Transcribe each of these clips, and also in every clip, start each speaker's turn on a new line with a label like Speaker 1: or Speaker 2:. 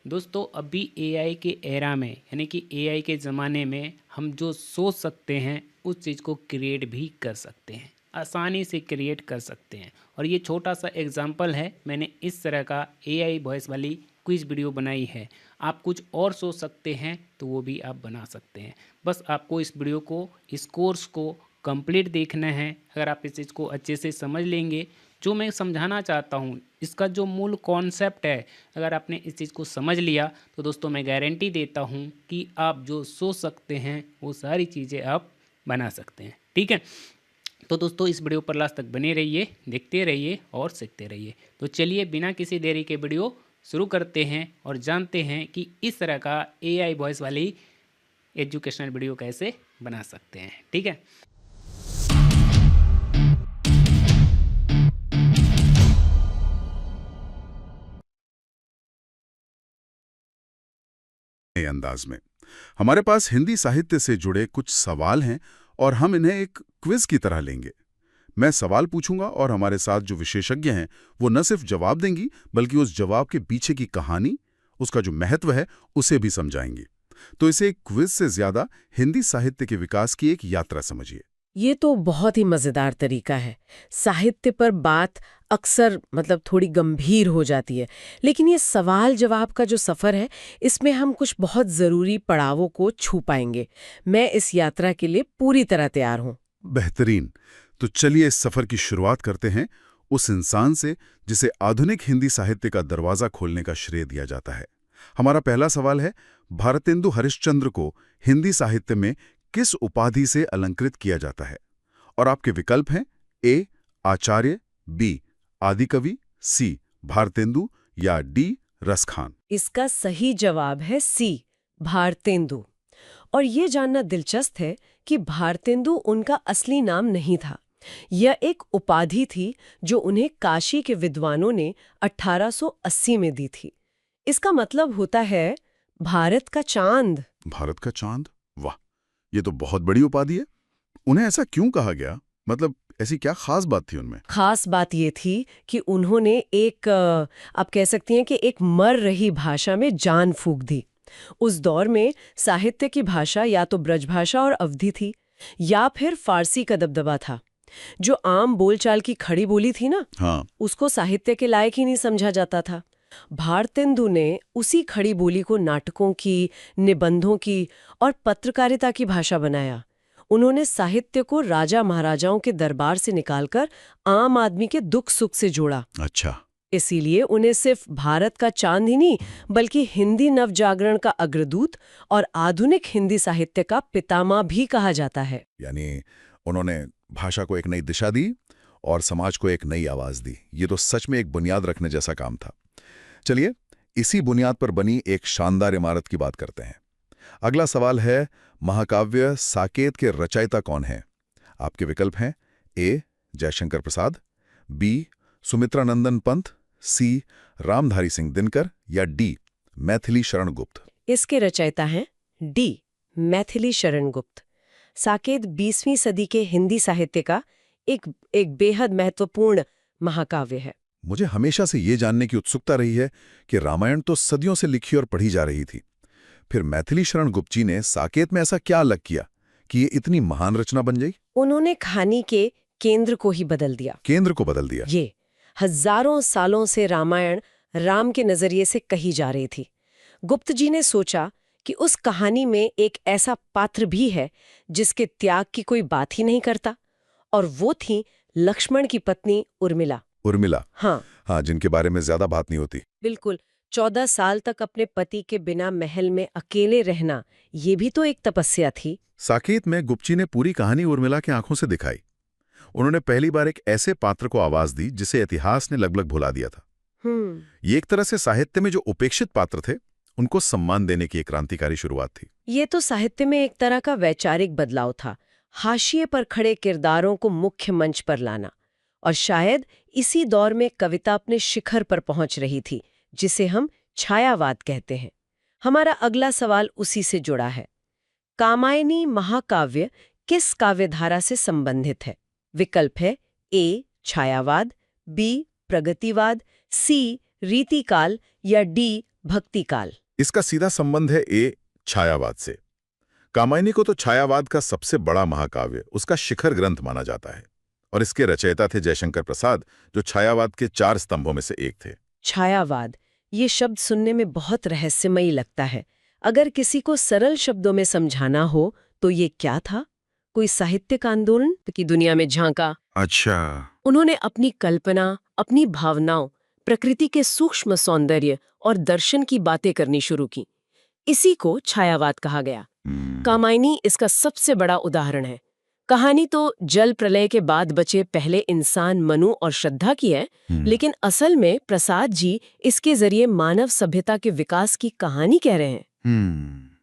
Speaker 1: दोस्तों अभी एआई के एरा में यानी कि एआई के ज़माने में हम जो सोच सकते हैं उस चीज़ को क्रिएट भी कर सकते हैं, आसानी से क्रिएट कर सकते हैं। और ये छोटा सा एग्जांपल है, मैंने इस तरह का एआई वॉइस वाली क्विज वीडियो बनाई है। आप कुछ और सोच सकते हैं तो वो भी आप बना सकते हैं। बस आपको इस वीडियो को, इस कोर्स को कंप्लीट देखना है। अगर आप इस चीज़ को अच्छे से समझ लेंगे, जो मैं समझाना चाहता हूँ, इसका जो मूल कॉन्सेप्ट है, अगर आपने इस चीज़ को समझ लिया तो दोस्तों मैं गारंटी देता हूँ कि आप जो सोच सकते हैं वो सारी चीज़ें आप बना सकते हैं। ठीक है, तो दोस्तों इस वीडियो पर लास्ट तक बने रहिए, देखते रहिए और सीखते रहिए। तो चलिए बिना किसी देरी के वीडियो शुरू करते हैं और जानते हैं कि इस तरह का एआई वॉइस वाली एजुकेशनल वीडियो कैसे बना सकते हैं। ठीक है,
Speaker 2: नए अंदाज में हमारे पास हिंदी साहित्य से जुड़े कुछ सवाल हैं और हम इन्हें एक क्विज की तरह लेंगे। मैं सवाल पूछूंगा और हमारे साथ जो विशेषज्ञ हैं वो न सिर्फ जवाब देंगी बल्कि उस जवाब के पीछे की कहानी, उसका जो महत्व है, उसे भी समझाएंगी। तो इसे एक क्विज से ज्यादा हिंदी साहित्य के विकास की एक यात्रा समझिए।
Speaker 3: ये तो बहुत ही मजेदार तरीका है। साहित्य पर बात अक्सर थोड़ी गंभीर हो जाती है, लेकिन ये सवाल जवाब का जो सफर है, इसमें हम कुछ बहुत जरूरी पड़ावों को छू पाएंगे। मैं इस यात्रा के लिए पूरी तरह तैयार हूँ।
Speaker 2: बेहतरीन। तो चलिए इस सफर की शुरुआत करते हैं उस इंसान से जिसे आधुनिक हिंदी साहित्य का दरवाजा खोलने का श्रेय दिया जाता है। हमारा पहला सवाल है, भारतेंदु हरिश्चंद्र को हिंदी साहित्य में किस उपाधि से अलंकृत किया जाता है? और आपके विकल्प हैं ए आचार्य, बी आदिकवि, सी भारतेंदु या डी रसखान।
Speaker 3: इसका सही जवाब है सी, भारतेंदु। और ये जानना दिलचस्प है कि भारतेंदु उनका असली नाम नहीं था। यह एक उपाधि थी जो उन्हें काशी के विद्वानों ने 1880 में दी थी। इसका मतलब होता है भारत का चांद।
Speaker 2: भारत का चांद? वाह, ये तो बहुत बड़ी उपाधि है। उन्हें ऐसा क्यों कहा गया? मतलब ऐसी क्या खास बात थी उनमें?
Speaker 3: खास बात ये थी कि उन्होंने आप कह सकती हैं कि एक मर रही भाषा में जान फूंक दी। उस दौर में साहित्य की भाषा या तो ब्रजभाषा और अवधी थी, या फिर फारसी का दबदबा था। जो आम बोलचाल की खड़ी बोली थी ना,
Speaker 2: हाँ।
Speaker 3: उसको साहित्य के लायक ही नहीं समझा जाता था। भारतेंदु ने उसी खड़ी बोली को नाटकों की, निबंधों की और पत्रकारिता की भाषा बनाया। उन्होंने साहित्य को राजा महाराजाओं के दरबार से निकालकर आम आदमी के दुख सुख से जोड़ा।
Speaker 2: अच्छा।
Speaker 3: इसीलिए उन्हें सिर्फ भारत का चांद ही नहीं, बल्कि हिंदी नवजागरण का अग्रदूत और आधुनिक हिंदी साहित्य का पितामह भी कहा जाता है।
Speaker 2: यानी उन्होंने भाषा को एक नई दिशा दी और समाज को एक नई आवाज दी। ये तो सच में एक बुनियाद रखने जैसा काम था। चलिए इसी बुनियाद पर बनी एक शानदार इमारत की बात करते हैं। अगला सवाल है, महाकाव्य साकेत के रचयिता कौन है? आपके विकल्प हैं ए जयशंकर प्रसाद, बी सुमित्रानंदन पंत, सी रामधारी सिंह दिनकर या डी मैथिली शरण गुप्त।
Speaker 3: इसके रचयिता हैं डी मैथिली शरण गुप्त। साकेत 20वीं सदी के हिंदी साहित्य का एक बेहद महत्वपूर्ण महाकाव्य है।
Speaker 2: मुझे हमेशा से ये जानने की उत्सुकता रही है कि रामायण तो सदियों से लिखी और पढ़ी जा रही थी, फिर मैथिली शरण गुप्त जी ने साकेत में ऐसा क्या अलग किया कि ये इतनी महान रचना बन गई?
Speaker 3: उन्होंने कहानी के केंद्र को ही बदल दिया।
Speaker 2: केंद्र को बदल दिया?
Speaker 3: ये हजारों सालों से रामायण राम के नजरिए से कही जा रही थी। गुप्त जी ने सोचा कि उस कहानी में एक ऐसा पात्र भी है जिसके त्याग की कोई बात ही नहीं करता, और वो थी लक्ष्मण की पत्नी उर्मिला।
Speaker 2: उर्मिला?
Speaker 3: हाँ
Speaker 2: हाँ, जिनके बारे में ज्यादा बात नहीं होती।
Speaker 3: बिल्कुल। 14 साल तक अपने पति के बिना महल में अकेले रहना, ये भी तो एक तपस्या थी।
Speaker 2: साकेत में गुप्तजी ने पूरी कहानी उर्मिला की आंखों से दिखाई। उन्होंने पहली बार एक ऐसे पात्र को आवाज दी जिसे इतिहास ने लगभग भुला दिया था। ये एक तरह से साहित्य में जो उपेक्षित पात्र थे उनको सम्मान देने की एक क्रांतिकारी शुरुआत थी।
Speaker 3: ये तो साहित्य में एक तरह का वैचारिक बदलाव था, हाशिए पर खड़े किरदारों को मुख्य मंच पर लाना। और शायद इसी दौर में कविता अपने शिखर पर पहुंच रही थी, जिसे हम छायावाद कहते हैं। हमारा अगला सवाल उसी से जुड़ा है। कामायनी महाकाव्य किस काव्यधारा से संबंधित है? विकल्प है ए छायावाद, बी प्रगतिवाद, सी रीतिकाल या डी भक्तिकाल।
Speaker 2: इसका सीधा संबंध है छायावाद से। कामायनी को तो छायावाद का सबसे बड़ा महाकाव्य, उसका शिखर ग्रंथ माना जाता है, और इसके रचयिता थे जयशंकर प्रसाद, जो छायावाद के 4 स्तंभों में से एक थे।
Speaker 3: छायावाद, ये शब्द सुनने में बहुत रहस्यमयी लगता है। अगर किसी को सरल शब्दों में समझाना हो तो ये क्या था? कोई साहित्यिक आंदोलन की दुनिया में झांका?
Speaker 2: अच्छा।
Speaker 3: उन्होंने अपनी कल्पना, अपनी भावनाओं, प्रकृति के सूक्ष्म सौंदर्य और दर्शन की बातें करनी शुरू की। इसी को छायावाद कहा गया। कामायनी इसका सबसे बड़ा उदाहरण है। कहानी तो जल प्रलय के बाद बचे पहले इंसान मनु और श्रद्धा की है, लेकिन असल में प्रसाद जी इसके जरिए मानव सभ्यता के विकास की कहानी कह रहे हैं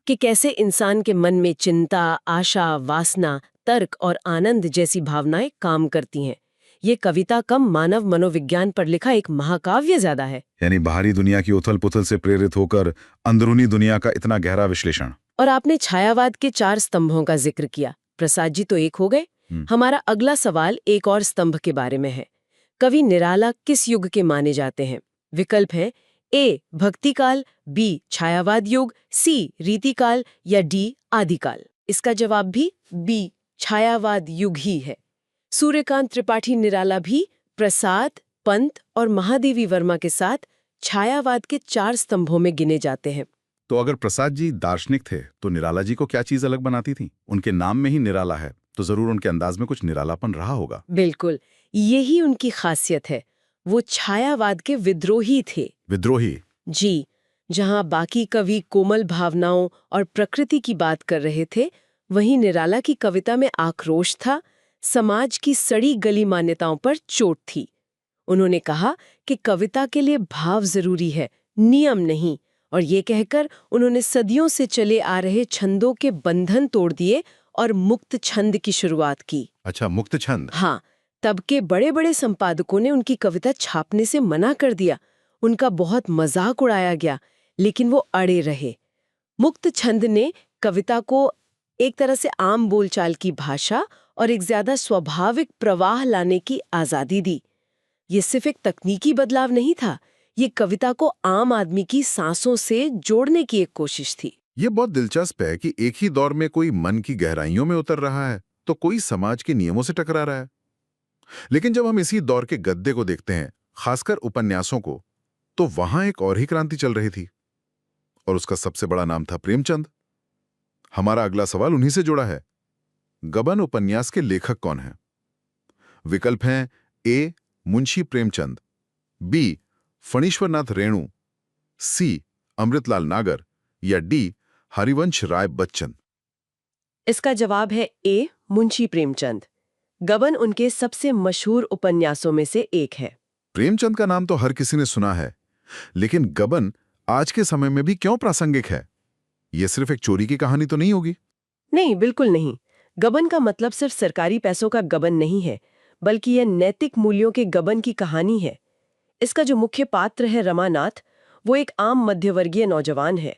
Speaker 3: कि कैसे इंसान के मन में चिंता, आशा, वासना, तर्क और आनंद जैसी भावनाएं काम करती हैं। ये कविता कम मानव मनोविज्ञान पर लिखा एक महाकाव्य ज्यादा है।
Speaker 2: यानी बाहरी दुनिया की उथल-पुथल से प्रेरित होकर अंदरूनी दुनिया का इतना गहरा विश्लेषण।
Speaker 3: और आपने छायावाद के 4 स्तंभों का जिक्र किया। प्रसाद जी तो एक हो गए। हमारा अगला सवाल एक और स्तंभ के बारे में है। कवि निराला किस युग के माने जाते हैं? विकल्प है ए भक्तिकाल, बी छायावाद युग, सी रीतिकाल या डी आदिकाल। इसका जवाब भी बी छायावाद युग ही है। सूर्यकांत त्रिपाठी निराला भी प्रसाद, पंत और महादेवी वर्मा के साथ छायावाद के 4 स्तंभों में गिने जाते हैं।
Speaker 2: तो अगर प्रसाद जी दार्शनिक थे तो निराला जी को क्या चीज अलग बनाती थी? उनके नाम में ही निराला है, तो जरूर उनके अंदाज में कुछ निरालापन रहा होगा।
Speaker 3: बिल्कुल, यही उनकी खासियत है। वो छायावाद के विद्रोही थे।
Speaker 2: विद्रोही?
Speaker 3: जी, जहां बाकी कवि कोमल भावनाओं और प्रकृति की बात कर रहे थे, वहीं निराला की कविता में आक्रोश था, समाज की सड़ी गली मान्यताओं पर चोट थी। उन्होंने कहा कि कविता के लिए भाव जरूरी है, नियम नहीं, और ये कहकर उन्होंने सदियों से चले आ रहे छंदों के बंधन तोड़ दिए और मुक्त छंद की शुरुआत की।
Speaker 2: अच्छा, मुक्त छंद?
Speaker 3: हाँ, तब के बड़े-बड़े संपादकों ने उनकी कविता छापने से मना कर दिया। उनका बहुत मजाक उड़ाया गया, लेकिन वो अड़े रहे। मुक्त छंद ने कविता को एक तरह से आम बोलचाल की भाषा और एक ज्यादा स्वाभाविक प्रवाह लाने की आजादी दी। ये सिर्फ एक तकनीकी बदलाव नहीं था, ये कविता को आम आदमी की सांसों से जोड़ने की एक कोशिश थी।
Speaker 2: ये बहुत दिलचस्प है कि एक ही दौर में कोई मन की गहराइयों में उतर रहा है तो कोई समाज के नियमों से टकरा रहा है। लेकिन जब हम इसी दौर के गद्य को देखते हैं, खासकर उपन्यासों को, तो वहां एक और ही क्रांति चल रही थी, और उसका सबसे बड़ा नाम था प्रेमचंद। हमारा अगला सवाल उन्हीं से जुड़ा है। गबन उपन्यास के लेखक कौन हैं? विकल्प हैं ए मुंशी प्रेमचंद, बी फणीश्वरनाथ रेणु, सी अमृतलाल नागर या डी हरिवंश राय बच्चन।
Speaker 3: इसका जवाब है ए मुंशी प्रेमचंद। गबन उनके सबसे मशहूर उपन्यासों में से एक है।
Speaker 2: प्रेमचंद का नाम तो हर किसी ने सुना है, लेकिन गबन आज के समय में भी क्यों प्रासंगिक है? यह सिर्फ एक चोरी की कहानी तो नहीं होगी?
Speaker 3: नहीं, बिल्कुल नहीं। गबन का मतलब सिर्फ सरकारी पैसों का गबन नहीं है, बल्कि यह नैतिक मूल्यों के गबन की कहानी है। इसका जो मुख्य पात्र है रमानाथ, वो एक आम मध्यवर्गीय नौजवान है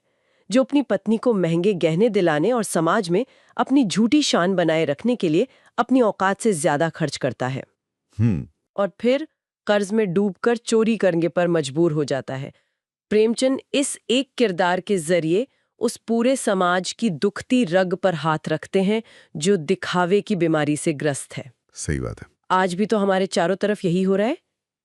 Speaker 3: जो अपनी पत्नी को महंगे गहने दिलाने और समाज में अपनी झूठी शान बनाए रखने के लिए अपनी औकात से ज्यादा खर्च करता है और फिर कर्ज में डूबकर चोरी करने पर मजबूर हो जाता है। प्रेमचंद इस एक किरदार के जरिए उस पूरे समाज की दुखती रग पर हाथ रखते हैं जो दिखावे की बीमारी से ग्रस्त है।
Speaker 2: सही बात है।
Speaker 3: आज भी तो हमारे चारों तरफ यही हो रहा है।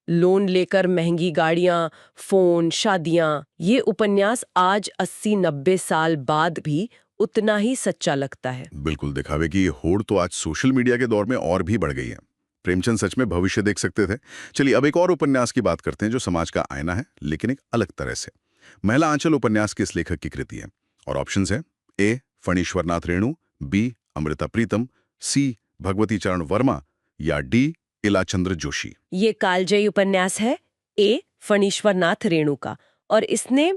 Speaker 3: लोन लेकर महंगी गाड़ियां, फोन, शादियां। ये उपन्यास आज 80-90 साल बाद भी उतना ही सच्चा लगता है।
Speaker 2: बिल्कुल, दिखावे की होड़ तो आज सोशल मीडिया के दौर में और भी बढ़ गई है। प्रेमचंद सच में भविष्य देख सकते थे। चलिए अब एक और उपन्यास की बात करते हैं जो समाज का आईना है, लेकिन एक अलग तरह से। महिला आंचल उपन्यास किस लेखक की कृति है? और ऑप्शंस हैं ए फणीश्वरनाथ रेणु, बी अमृता प्रीतम, सी भगवती चरण वर्मा या डी इलाचंद्र जोशी।
Speaker 3: ये कालजयी उपन्यास है ए फणीश्वरनाथ रेणु का, और इसने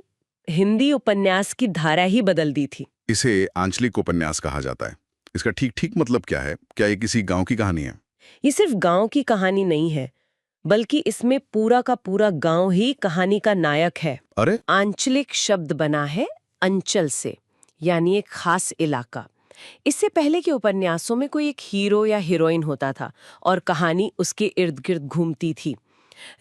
Speaker 3: हिंदी उपन्यास की धारा ही बदल दी थी।
Speaker 2: इसे आंचलिक उपन्यास कहा जाता है। इसका ठीक ठीक मतलब क्या है? क्या ये किसी गांव की कहानी है?
Speaker 3: ये सिर्फ गांव की कहानी नहीं है, बल्कि इसमें पूरा का पूरा गांव ही कहानी का नायक है।
Speaker 2: अरे,
Speaker 3: आंचलिक शब्द बना है अंचल से, यानी एक खास इलाका। इससे पहले के उपन्यासों में कोई एक हीरो या हीरोइन होता था और कहानी उसके इर्द गिर्द घूमती थी।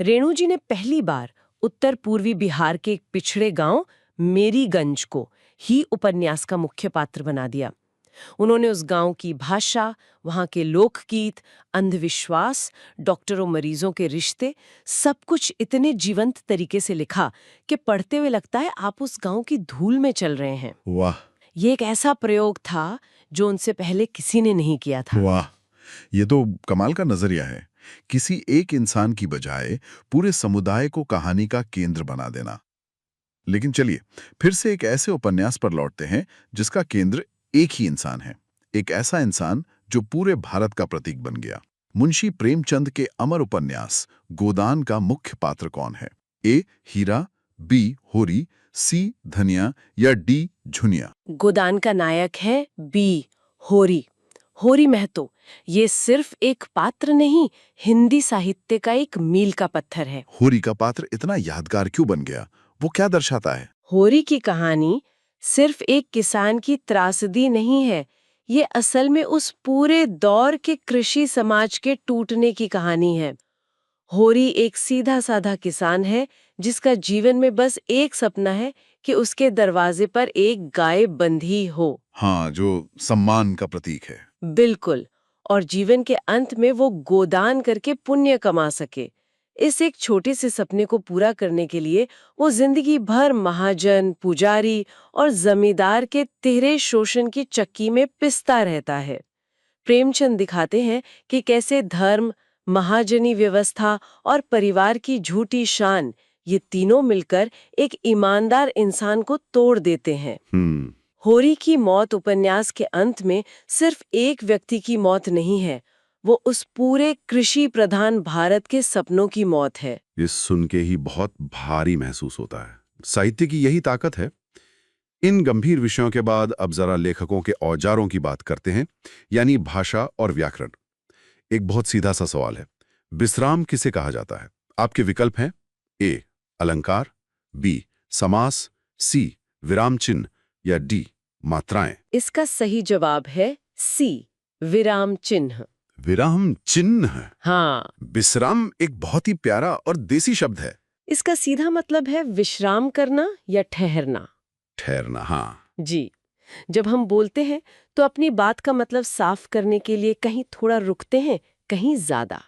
Speaker 3: रेणु जी ने पहली बार उत्तर पूर्वी बिहार के एक पिछड़े गांव मेरीगंज को ही उपन्यास का मुख्य पात्र बना दिया। उन्होंने उस गांव की भाषा, वहां के लोकगीत, अंधविश्वास, डॉक्टरों मरीजों के रिश्ते, सब कुछ इतने जीवंत तरीके से लिखा कि पढ़ते हुए लगता है आप उस गांव की धूल में चल रहे हैं।
Speaker 4: वाह
Speaker 3: ये एक ऐसा प्रयोग था जो उनसे पहले किसी ने नहीं किया था।
Speaker 4: वाह, ये तो कमाल का नजरिया है। किसी एक इंसान की बजाय पूरे समुदाय को कहानी का केंद्र बना देना। लेकिन चलिए फिर से एक ऐसे उपन्यास पर लौटते हैं जिसका केंद्र एक ही इंसान है, एक ऐसा इंसान जो पूरे भारत का प्रतीक बन गया। मुंशी प्रेमचंद के अमर उपन्यास गोदान का मुख्य पात्र कौन है? ए हीरा, बी होरी, सी धनिया या डी झुनिया?
Speaker 3: गोदान का नायक है बी होरी, होरी महतो। ये सिर्फ एक पात्र नहीं, हिंदी साहित्य का एक मील का पत्थर है।
Speaker 4: होरी का पात्र इतना यादगार क्यों बन गया? वो क्या दर्शाता है?
Speaker 3: होरी की कहानी सिर्फ एक किसान की त्रासदी नहीं है, ये असल में उस पूरे दौर के कृषि समाज के टूटने की कहानी है। होरी एक सीधा साधा किसान है जिसका जीवन में बस एक सपना है कि उसके दरवाजे पर एक गाय बंधी हो।
Speaker 4: हाँ, जो सम्मान का प्रतीक है।
Speaker 3: बिल्कुल, और जीवन के अंत में वो गोदान करके पुण्य कमा सके। इस एक छोटे से सपने को पूरा करने के लिए वो जिंदगी भर महाजन, पुजारी और जमींदार के तिहरे शोषण की चक्की में पिसता रहता है। प्रेमचंद दिखाते हैं कि कैसे धर्म, महाजनी व्यवस्था और परिवार की झूठी शान, ये तीनों मिलकर एक ईमानदार इंसान को तोड़ देते हैं। होरी की मौत उपन्यास के अंत में सिर्फ एक व्यक्ति की मौत नहीं है, वो उस पूरे कृषि प्रधान भारत के सपनों की मौत है।
Speaker 4: ये सुन के ही बहुत भारी महसूस होता है। साहित्य की यही ताकत है। इन गंभीर विषयों के बाद अब जरा लेखकों के औजारों की बात करते हैं, यानी भाषा और व्याकरण। एक बहुत सीधा सा सवाल है, विश्राम किसे कहा जाता है? आपके विकल्प हैं ए अलंकार, बी समास, सी विराम चिन्ह या डी मात्राएं।
Speaker 3: इसका सही जवाब है सी विराम चिन्ह।
Speaker 4: विराम चिन्ह?
Speaker 3: हाँ,
Speaker 4: विश्राम एक बहुत ही प्यारा और देसी शब्द है।
Speaker 3: इसका सीधा मतलब है विश्राम करना या ठहरना।
Speaker 4: ठहरना, हाँ
Speaker 3: जी, जब हम बोलते हैं तो अपनी बात का मतलब साफ करने के लिए कहीं थोड़ा रुकते हैं, कहीं ज्यादा।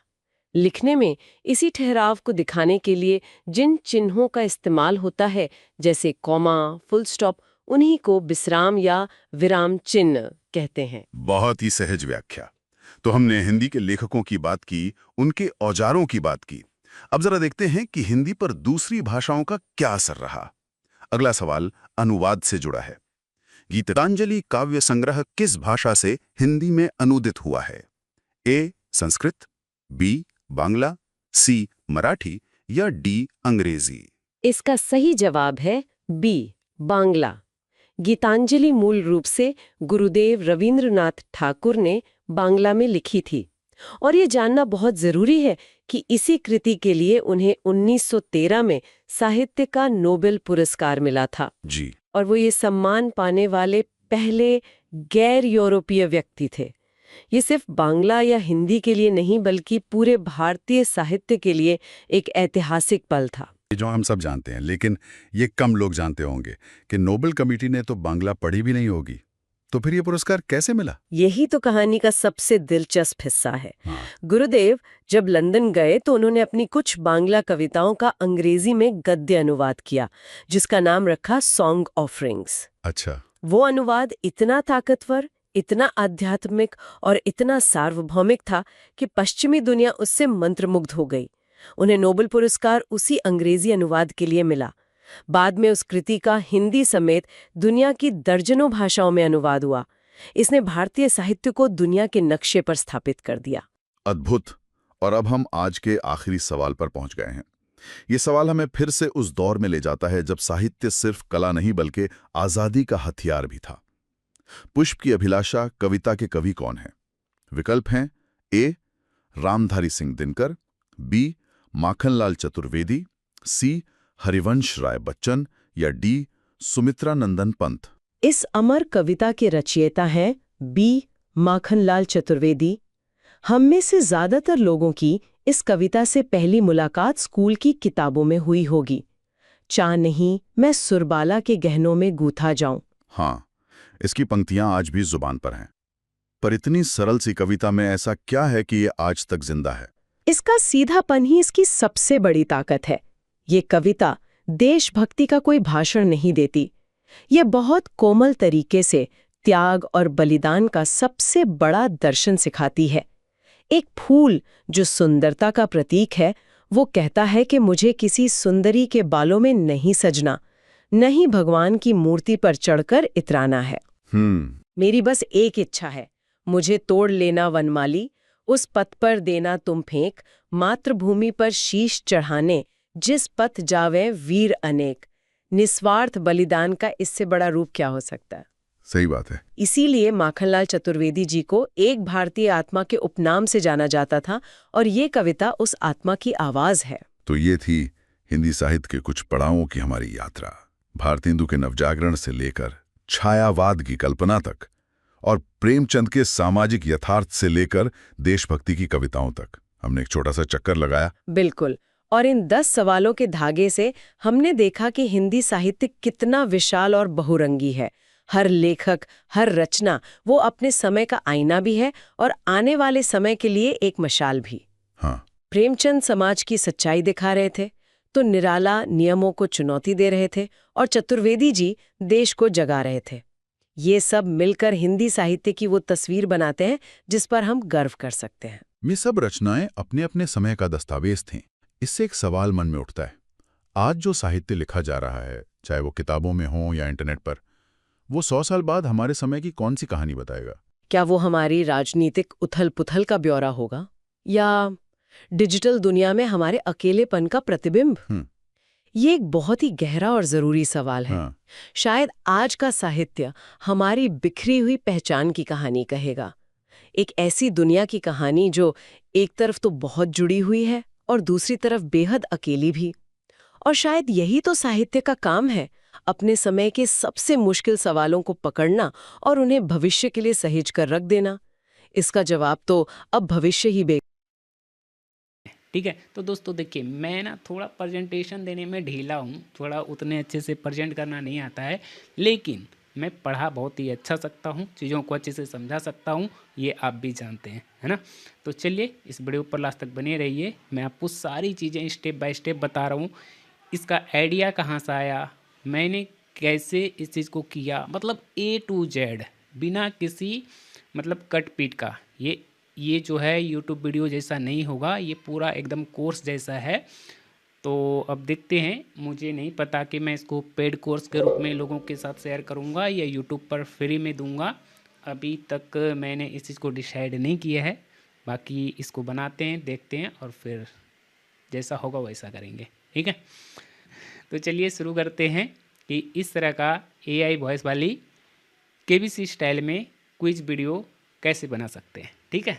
Speaker 3: लिखने में इसी ठहराव को दिखाने के लिए जिन चिन्हों का इस्तेमाल होता है, जैसे कॉमा, फुल स्टॉप, उन्हीं को विश्राम या विराम चिन्ह कहते हैं।
Speaker 4: बहुत ही सहज व्याख्या। तो हमने हिंदी के लेखकों की बात की, उनके औजारों की बात की। अब जरा देखते हैं कि हिंदी पर दूसरी भाषाओं का क्या असर रहा। अगला सवाल अनुवाद से जुड़ा है। गीतांजलि काव्य संग्रह किस भाषा से हिंदी में अनुदित हुआ है? ए संस्कृत, बी बांग्ला, सी मराठी या डी अंग्रेजी?
Speaker 3: इसका सही जवाब है बी बांग्ला। गीतांजलि मूल रूप से गुरुदेव रवींद्रनाथ ठाकुर ने बांग्ला में लिखी थी, और ये जानना बहुत जरूरी है कि इसी कृति के लिए उन्हें 1913 में साहित्य का नोबेल पुरस्कार मिला था
Speaker 4: जी,
Speaker 3: और वो ये सम्मान पाने वाले पहले गैर यूरोपीय व्यक्ति थे। ये सिर्फ बांग्ला या हिंदी के लिए नहीं, बल्कि पूरे भारतीय साहित्य के लिए एक ऐतिहासिक पल था।
Speaker 4: जो हम सब जानते हैं, लेकिन ये कम लोग जानते होंगे कि नोबेल कमेटी ने तो बांग्ला पढ़ी भी नहीं होगी। तो फिर ये पुरस्कार कैसे मिला?
Speaker 3: यही तो कहानी का सबसे दिलचस्प हिस्सा है।
Speaker 4: हाँ।
Speaker 3: गुरुदेव जब लंदन गए तो उन्होंने अपनी कुछ बांग्ला कविताओं का अंग्रेजी में गद्य अनुवाद किया, जिसका नाम रखा सॉन्ग ऑफरिंग्स।
Speaker 4: अच्छा।
Speaker 3: वो अनुवाद इतना ताकतवर, इतना आध्यात्मिक और इतना सार्वभौमिक था कि पश्चिमी दुनिया उससे मंत्रमुग्ध हो गई। उन्हें नोबेल पुरस्कार उसी अंग्रेजी अनुवाद के लिए मिला। बाद में उस कृति का हिंदी समेत दुनिया की दर्जनों भाषाओं में अनुवाद हुआ। इसने भारतीय साहित्य को दुनिया के नक्शे पर स्थापित कर दिया।
Speaker 4: अद्भुत। और अब हम आज के आखिरी सवाल पर पहुंच गए हैं। ये सवाल हमें फिर से उस दौर में ले जाता है जब साहित्य सिर्फ कला नहीं बल्कि आजादी का हथियार भी था। पुष्प की अभिलाषा कविता के कवि कौन हैं? विकल्प हैं ए रामधारी सिंह दिनकर, बी माखनलाल चतुर्वेदी, सी हरिवंश राय बच्चन या डी सुमित्रा नंदन पंत।
Speaker 3: इस अमर कविता के रचयिता हैं बी माखनलाल चतुर्वेदी। हम में से ज्यादातर लोगों की इस कविता से पहली मुलाकात स्कूल की किताबों में हुई होगी। चा नहीं मैं सुरबाला के गहनों में गूथा जाऊं।
Speaker 4: हाँ, इसकी पंक्तियां आज भी जुबान पर हैं। पर इतनी सरल सी कविता में ऐसा क्या है कि ये आज तक जिंदा है?
Speaker 3: इसका सीधापन ही इसकी सबसे बड़ी ताकत है। ये कविता देशभक्ति का कोई भाषण नहीं देती। ये बहुत कोमल तरीके से त्याग और बलिदान का सबसे बड़ा दर्शन सिखाती है। एक फूल जो सुंदरता का प्रतीक है, वो कहता है कि मुझे किसी सुंदरी के बालों में नहीं सजना, नहीं भगवान की मूर्ति पर चढ़कर इतराना है। मेरी बस एक इच्छा है, मुझे तोड़ लेना वनमाली, उस पथ पर देना तुम फेंक, मातृभूमि पर शीश चढ़ाने, जिस पथ जावे वीर अनेक। निस्वार्थ बलिदान का इससे बड़ा रूप क्या हो सकता है?
Speaker 4: सही बात है।
Speaker 3: इसीलिए माखनलाल चतुर्वेदी जी को एक भारतीय आत्मा के उपनाम से जाना जाता था, और ये कविता उस आत्मा की आवाज है।
Speaker 4: तो ये थी हिंदी साहित्य के कुछ पड़ावों की हमारी यात्रा, भारतेंदु के नवजागरण से लेकर छायावाद की कल्पना तक, और प्रेमचंद के सामाजिक यथार्थ से लेकर देशभक्ति की कविताओं तक। हमने एक छोटा सा चक्कर लगाया।
Speaker 3: बिल्कुल। और इन 10 सवालों के धागे से हमने देखा कि हिंदी साहित्य कितना विशाल और बहुरंगी है। हर लेखक, हर रचना वो अपने समय का आईना भी है और आने वाले समय के लिए एक मशाल भी।
Speaker 4: हाँ,
Speaker 3: प्रेमचंद समाज की सच्चाई दिखा रहे थे, तो निराला नियमों को चुनौती दे रहे थे, और चतुर्वेदी जी देश को जगा रहे थे। ये सब मिलकर हिंदी साहित्य की वो तस्वीर बनाते हैं जिस पर हम गर्व कर सकते हैं।
Speaker 4: ये सब रचनाएं अपने अपने समय का दस्तावेज थीं। इससे एक सवाल मन में उठता है, आज जो साहित्य लिखा जा रहा है, चाहे वो किताबों में हो या इंटरनेट पर, वो 100 साल बाद हमारे समय की कौन सी कहानी बताएगा?
Speaker 3: क्या वो हमारी राजनीतिक उथल-पुथल का ब्यौरा होगा, या डिजिटल दुनिया में हमारे अकेलेपन का प्रतिबिंब? ये एक बहुत ही गहरा और जरूरी सवाल है।
Speaker 4: हाँ।
Speaker 3: शायद आज का साहित्य हमारी बिखरी हुई पहचान की कहानी कहेगा। एक ऐसी दुनिया की कहानी जो एक तरफ तो बहुत जुड़ी हुई है और दूसरी तरफ बेहद अकेली भी। और शायद यही तो साहित्य का काम है, अपने समय के सबसे मुश्किल सवालों को पकड़ना और उन्हें भविष्य के लिए सहेज कर रख देना। इसका जवाब तो अब भविष्य ही
Speaker 1: ठीक है। तो दोस्तों देखिए, मैं ना थोड़ा प्रेजेंटेशन देने में ढीला हूँ, थोड़ा उतने अच्छे से प्रेजेंट करना नहीं आता है, लेकिन मैं पढ़ा बहुत ही अच्छा सकता हूँ, चीज़ों को अच्छे से समझा सकता हूँ, ये आप भी जानते हैं, है ना। तो चलिए इस वीडियो पर लास्ट तक बने रहिए। मैं आपको सारी चीज़ें स्टेप बाय स्टेप बता रहा हूँ। इसका आइडिया कहाँ से आया, मैंने कैसे इस चीज़ को किया, मतलब A to Z, बिना किसी मतलब कट पीट का। ये जो है YouTube वीडियो जैसा नहीं होगा, ये पूरा एकदम कोर्स जैसा है। तो अब देखते हैं, मुझे नहीं पता कि मैं इसको पेड कोर्स के रूप में लोगों के साथ शेयर करूंगा या YouTube पर फ्री में दूंगा। अभी तक मैंने इस चीज़ को डिसाइड नहीं किया है। बाकी इसको बनाते हैं, देखते हैं, और फिर जैसा होगा वैसा करेंगे। ठीक है, तो चलिए शुरू करते हैं कि इस तरह का AI वॉइस वाली KBC स्टाइल में क्विज वीडियो कैसे बना सकते हैं। ठीक है,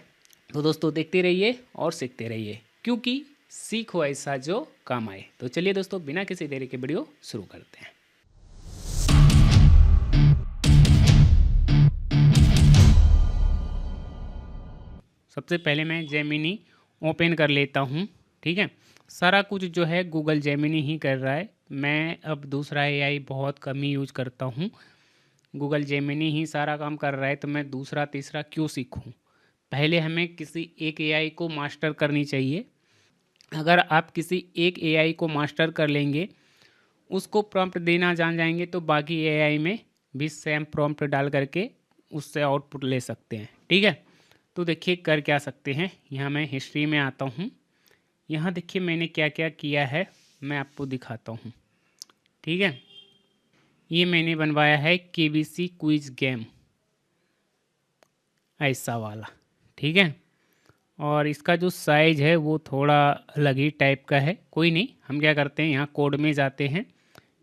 Speaker 1: तो दोस्तों देखते रहिए और सीखते रहिए, क्योंकि सीखो ऐसा जो काम आए। तो चलिए दोस्तों, बिना किसी देरी के वीडियो शुरू करते हैं। सबसे पहले मैं जेमिनी ओपन कर लेता हूँ। ठीक है, सारा कुछ जो है गूगल जेमिनी ही कर रहा है। मैं अब दूसरा AI बहुत कम ही यूज़ करता हूँ, गूगल जेमिनी ही सारा काम कर रहा है, तो मैं दूसरा तीसरा क्यों सीखूँ। पहले हमें किसी एक AI को मास्टर करनी चाहिए। अगर आप किसी एक AI को मास्टर कर लेंगे, उसको प्रॉम्प्ट देना जान जाएंगे, तो बाकी AI में भी सेम प्रॉम्प्ट डाल करके उससे आउटपुट ले सकते हैं। ठीक है, तो देखिए कर क्या सकते हैं। यहाँ मैं हिस्ट्री में आता हूँ। यहाँ देखिए मैंने क्या क्या किया है, मैं आपको दिखाता हूँ। ठीक है, ये मैंने बनवाया है KBC क्विज गेम, ऐसा वाला। ठीक है, और इसका जो साइज़ है वो थोड़ा अलग ही टाइप का है। कोई नहीं, हम क्या करते हैं, यहाँ कोड में जाते हैं,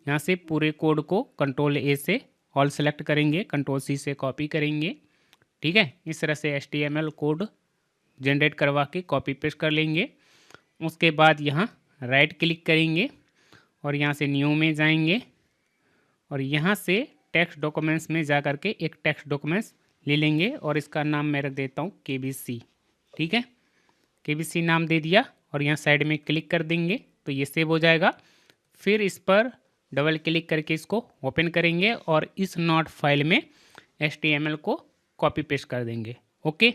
Speaker 1: यहाँ से पूरे कोड को Ctrl+A से ऑल सेलेक्ट करेंगे, Ctrl+C से कॉपी करेंगे। ठीक है, इस तरह से HTML कोड जनरेट करवा के कॉपी पेस्ट कर लेंगे। उसके बाद यहाँ राइट क्लिक करेंगे और यहाँ से न्यू में जाएंगे, और यहाँ से टेक्स्ट डॉक्यूमेंट्स में जा कर के एक टेक्स्ट डॉक्यूमेंट्स ले लेंगे, और इसका नाम मैं रख देता हूँ KBC। ठीक है, KBC नाम दे दिया। और यहाँ साइड में क्लिक कर देंगे तो ये सेव हो जाएगा। फिर इस पर डबल क्लिक करके इसको ओपन करेंगे और इस नोट फाइल में HTML को कॉपी पेस्ट कर देंगे। ओके,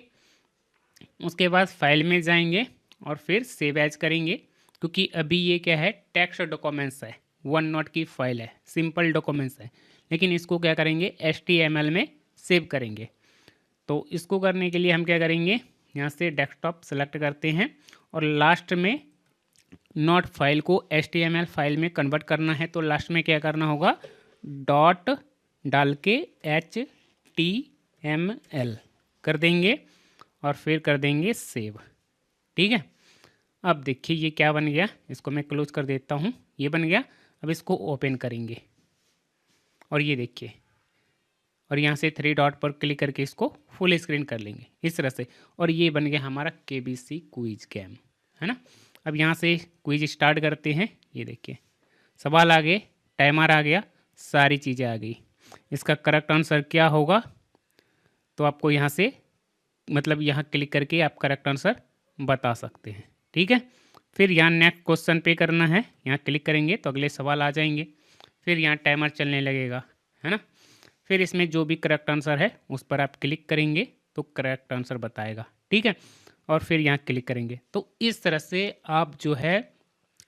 Speaker 1: उसके बाद फाइल में जाएंगे और फिर सेव एज करेंगे, क्योंकि अभी ये क्या है, टेक्स्ट डॉक्यूमेंट्स है, वन नोट की फाइल है, सिंपल डॉक्यूमेंट्स है, लेकिन इसको क्या करेंगे HTML में सेव करेंगे। तो इसको करने के लिए हम क्या करेंगे, यहाँ से डेस्कटॉप सेलेक्ट करते हैं और लास्ट में नोट फाइल को HTML फाइल में कन्वर्ट करना है। तो लास्ट में क्या करना होगा, डॉट डाल के HTML कर देंगे और फिर कर देंगे सेव। ठीक है, अब देखिए ये क्या बन गया, इसको मैं क्लोज कर देता हूँ, ये बन गया। अब इसको ओपन करेंगे और ये देखिए, और यहाँ से 3 डॉट पर क्लिक करके इसको फुल स्क्रीन कर लेंगे इस तरह से, और ये बन गया हमारा KBC क्विज गेम, है ना। अब यहाँ से क्विज स्टार्ट करते हैं। ये देखिए सवाल आ गए, टाइमर आ गया, सारी चीज़ें आ गई। इसका करेक्ट आंसर क्या होगा, तो आपको यहाँ से मतलब यहाँ क्लिक करके आप करेक्ट आंसर बता सकते हैं। ठीक है, फिर यहाँ नेक्स्ट क्वेश्चन पे करना है, यहाँ क्लिक करेंगे तो अगले सवाल आ जाएंगे। फिर यहाँ टाइमर चलने लगेगा, है ना। फिर इसमें जो भी करेक्ट आंसर है उस पर आप क्लिक करेंगे तो करेक्ट आंसर बताएगा। ठीक है, और फिर यहाँ क्लिक करेंगे। तो इस तरह से आप जो है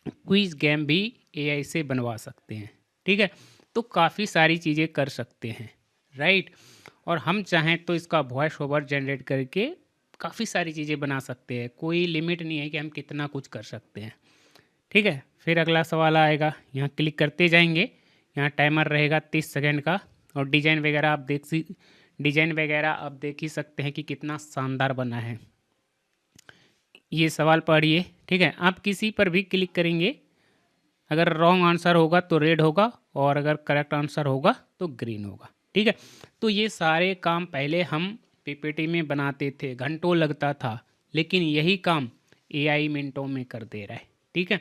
Speaker 1: क्विज गेम भी AI से बनवा सकते हैं। ठीक है, तो काफ़ी सारी चीज़ें कर सकते हैं, राइट। और हम चाहें तो इसका वॉइस ओवर जनरेट करके काफ़ी सारी चीज़ें बना सकते हैं, कोई लिमिट नहीं है कि हम कितना कुछ कर सकते हैं। ठीक है, फिर अगला सवाल आएगा, यहाँ क्लिक करते जाएंगे, यहाँ टाइमर रहेगा 30 सेकंड का, और डिज़ाइन वगैरह आप देख ही सकते हैं कि कितना शानदार बना है। ये सवाल पढ़िए। ठीक है, आप किसी पर भी क्लिक करेंगे, अगर रॉन्ग आंसर होगा तो रेड होगा और अगर करेक्ट आंसर होगा तो ग्रीन होगा। ठीक है, तो ये सारे काम पहले हम PPT में बनाते थे, घंटों लगता था, लेकिन यही काम AI मिनटों में कर दे रहा है। ठीक है,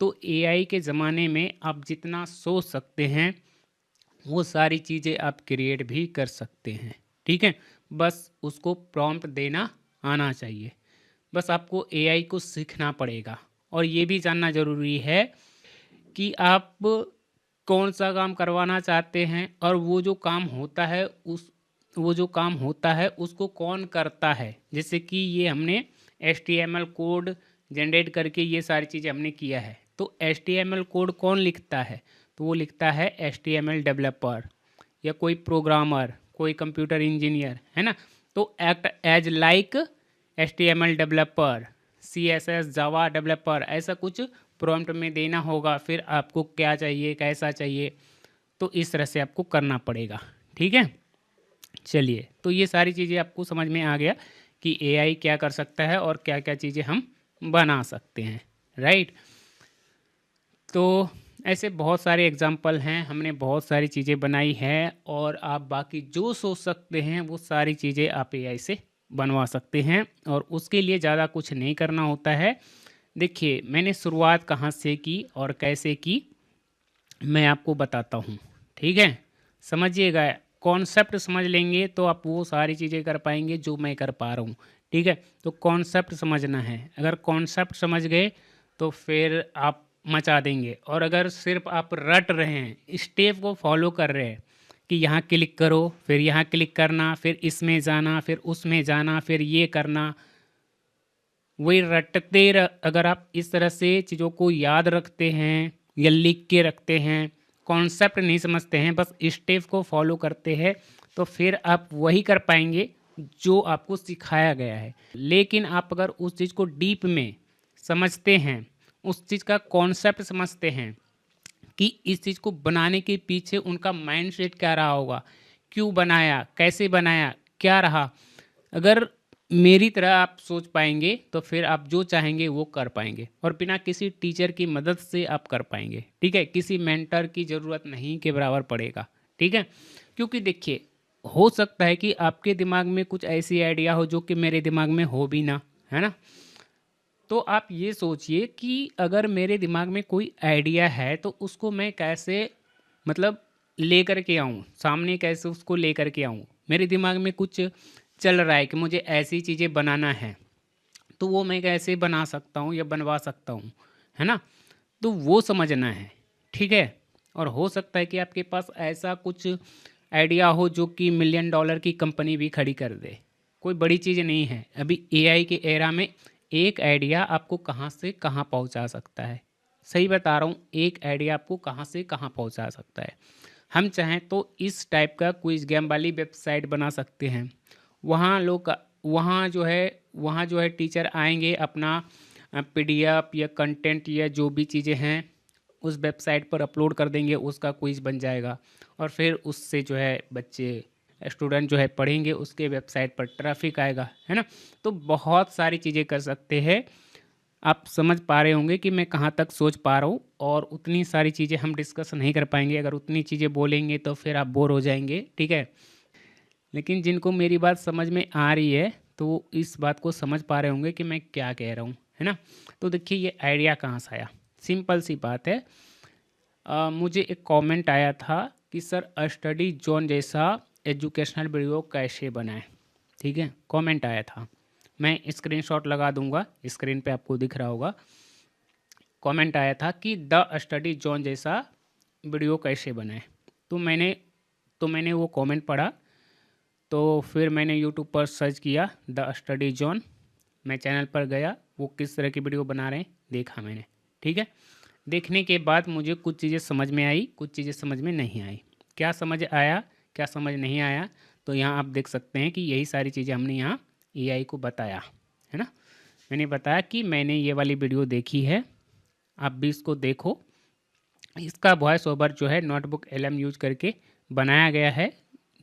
Speaker 1: तो AI के ज़माने में आप जितना सोच सकते हैं वो सारी चीज़ें आप क्रिएट भी कर सकते हैं। ठीक है, बस उसको प्रॉम्प्ट देना आना चाहिए, बस आपको AI को सीखना पड़ेगा। और ये भी जानना ज़रूरी है कि आप कौन सा काम करवाना चाहते हैं और वो जो काम होता है उसको कौन करता है। जैसे कि ये हमने HTML कोड जनरेट करके ये सारी चीज़ें हमने किया है, तो HTML कोड कौन लिखता है, तो वो लिखता है HTML डेवलपर या कोई प्रोग्रामर, कोई कंप्यूटर इंजीनियर, है ना। तो act as like HTML developer, CSS Java developer, ऐसा कुछ प्रॉम्प्ट में देना होगा। फिर आपको क्या चाहिए, कैसा चाहिए, तो इस तरह से आपको करना पड़ेगा। ठीक है, चलिए, तो ये सारी चीज़ें आपको समझ में आ गया कि AI क्या कर सकता है और क्या क्या चीज़ें हम बना सकते हैं, राइट। तो ऐसे बहुत सारे एग्जाम्पल हैं, हमने बहुत सारी चीज़ें बनाई हैं, और आप बाकी जो सोच सकते हैं वो सारी चीज़ें आप AI से बनवा सकते हैं, और उसके लिए ज़्यादा कुछ नहीं करना होता है। देखिए, मैंने शुरुआत कहाँ से की और कैसे की, मैं आपको बताता हूँ। ठीक है, समझिएगा, कॉन्सेप्ट समझ लेंगे तो आप वो सारी चीज़ें कर पाएंगे जो मैं कर पा रहा हूँ। ठीक है, तो कॉन्सेप्ट समझना है, अगर कॉन्सेप्ट समझ गए तो फिर आप मचा देंगे। और अगर सिर्फ आप रट रहे हैं, स्टेप को फॉलो कर रहे हैं कि यहाँ क्लिक करो, फिर यहाँ क्लिक करना, फिर इसमें जाना, फिर उसमें जाना, फिर ये करना, वही रटते अगर आप इस तरह से चीज़ों को याद रखते हैं या लिख के रखते हैं, कॉन्सेप्ट नहीं समझते हैं, बस स्टेप को फॉलो करते हैं, तो फिर आप वही कर पाएंगे जो आपको सिखाया गया है। लेकिन आप अगर उस चीज़ को डीप में समझते हैं, उस चीज़ का कॉन्सेप्ट समझते हैं कि इस चीज़ को बनाने के पीछे उनका माइंडसेट क्या रहा होगा, क्यों बनाया, कैसे बनाया, क्या रहा, अगर मेरी तरह आप सोच पाएंगे तो फिर आप जो चाहेंगे वो कर पाएंगे, और बिना किसी टीचर की मदद से आप कर पाएंगे। ठीक है, किसी मेंटर की ज़रूरत नहीं के बराबर पड़ेगा। ठीक है, क्योंकि देखिए, हो सकता है कि आपके दिमाग में कुछ ऐसी आइडिया हो जो कि मेरे दिमाग में हो भी ना, है ना। तो आप ये सोचिए कि अगर मेरे दिमाग में कोई आइडिया है तो उसको मैं कैसे मतलब लेकर के आऊँ सामने, कैसे उसको लेकर के आऊँ। मेरे दिमाग में कुछ चल रहा है कि मुझे ऐसी चीज़ें बनाना है, तो वो मैं कैसे बना सकता हूँ या बनवा सकता हूँ, है ना? तो वो समझना है, ठीक है? और हो सकता है कि आपके पास ऐसा कुछ आइडिया हो जो कि मिलियन डॉलर की कंपनी भी खड़ी कर दे। कोई बड़ी चीज़ नहीं है। अभी एआई के एरा में एक आइडिया आपको कहाँ से कहाँ पहुँचा सकता है। सही बता रहा हूँ, एक आइडिया आपको कहाँ से कहाँ पहुँचा सकता है। हम चाहें तो इस टाइप का क्विज गेम वाली वेबसाइट बना सकते हैं। वहाँ लोग वहाँ जो है टीचर आएंगे, अपना पीडीएफ या कंटेंट या जो भी चीज़ें हैं उस वेबसाइट पर अपलोड कर देंगे, उसका क्विज बन जाएगा और फिर उससे जो है बच्चे स्टूडेंट जो है पढ़ेंगे, उसके वेबसाइट पर ट्रैफिक आएगा, है ना? तो बहुत सारी चीज़ें कर सकते हैं। आप समझ पा रहे होंगे कि मैं कहाँ तक सोच पा रहा हूँ, और उतनी सारी चीज़ें हम डिस्कस नहीं कर पाएंगे। अगर उतनी चीज़ें बोलेंगे तो फिर आप बोर हो जाएंगे, ठीक है? लेकिन जिनको मेरी बात समझ में आ रही है तो वो इस बात को समझ पा रहे होंगे कि मैं क्या कह रहा हूँ, है ना? तो देखिए ये आइडिया कहाँ से आया। सिंपल सी बात है। मुझे एक कमेंट आया था कि सर स्टडी जोन जैसा एजुकेशनल वीडियो कैसे बनाएं, ठीक है? कमेंट आया था, मैं स्क्रीनशॉट लगा दूंगा, स्क्रीन पे आपको दिख रहा होगा। कमेंट आया था कि द स्टडी जोन जैसा वीडियो कैसे बनाएं। तो मैंने वो कमेंट पढ़ा, तो फिर मैंने यूट्यूब पर सर्च किया द स्टडी जोन, मैं चैनल पर गया, वो किस तरह की वीडियो बना रहे हैं देखा मैंने, ठीक है? देखने के बाद मुझे कुछ चीज़ें समझ में आई, कुछ चीज़ें समझ में नहीं आई। क्या समझ आया, क्या समझ नहीं आया, तो यहाँ आप देख सकते हैं कि यही सारी चीज़ें हमने यहाँ एआई को बताया, है ना? मैंने बताया कि मैंने ये वाली वीडियो देखी है, आप भी इसको देखो। इसका वॉइस ओवर जो है नोटबुक एलएम यूज करके बनाया गया है,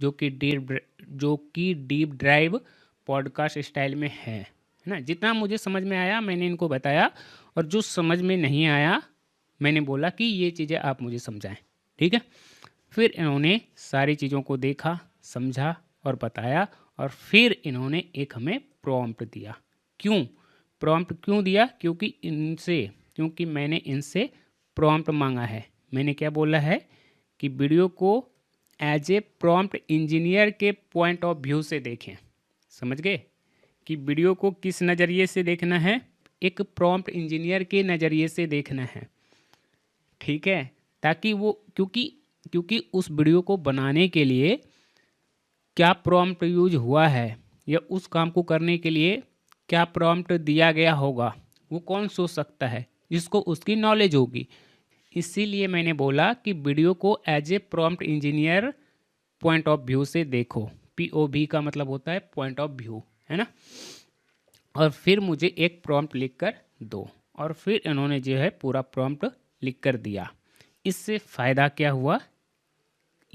Speaker 1: जो कि डीप ड्राइव पॉडकास्ट स्टाइल में है ना? जितना मुझे समझ में आया मैंने इनको बताया, और जो समझ में नहीं आया मैंने बोला कि ये चीज़ें आप मुझे समझाएं, ठीक है? फिर इन्होंने सारी चीज़ों को देखा, समझा और बताया, और फिर इन्होंने एक हमें प्रॉम्प्ट दिया। क्यों प्रॉम्प्ट क्यों दिया? क्योंकि मैंने इनसे प्रॉम्प्ट मांगा है। मैंने क्या बोला है कि वीडियो को एज ए प्रॉम्प्ट इंजीनियर के पॉइंट ऑफ व्यू से देखें। समझ गए कि वीडियो को किस नज़रिए से देखना है? एक प्रॉम्प्ट इंजीनियर के नज़रिए से देखना है, ठीक है? ताकि वो क्योंकि उस वीडियो को बनाने के लिए क्या प्रॉम्प्ट यूज हुआ है या उस काम को करने के लिए क्या प्रॉम्प्ट दिया गया होगा, वो कौन सोच सकता है? जिसको उसकी नॉलेज होगी। इसीलिए मैंने बोला कि वीडियो को as a prompt engineer point of view से देखो। POV का मतलब होता है पॉइंट ऑफ व्यू, है ना? और फिर मुझे एक प्रॉम्प्ट लिख कर दो, और फिर इन्होंने जो है पूरा प्रॉम्प्ट लिख कर दिया। इससे फ़ायदा क्या हुआ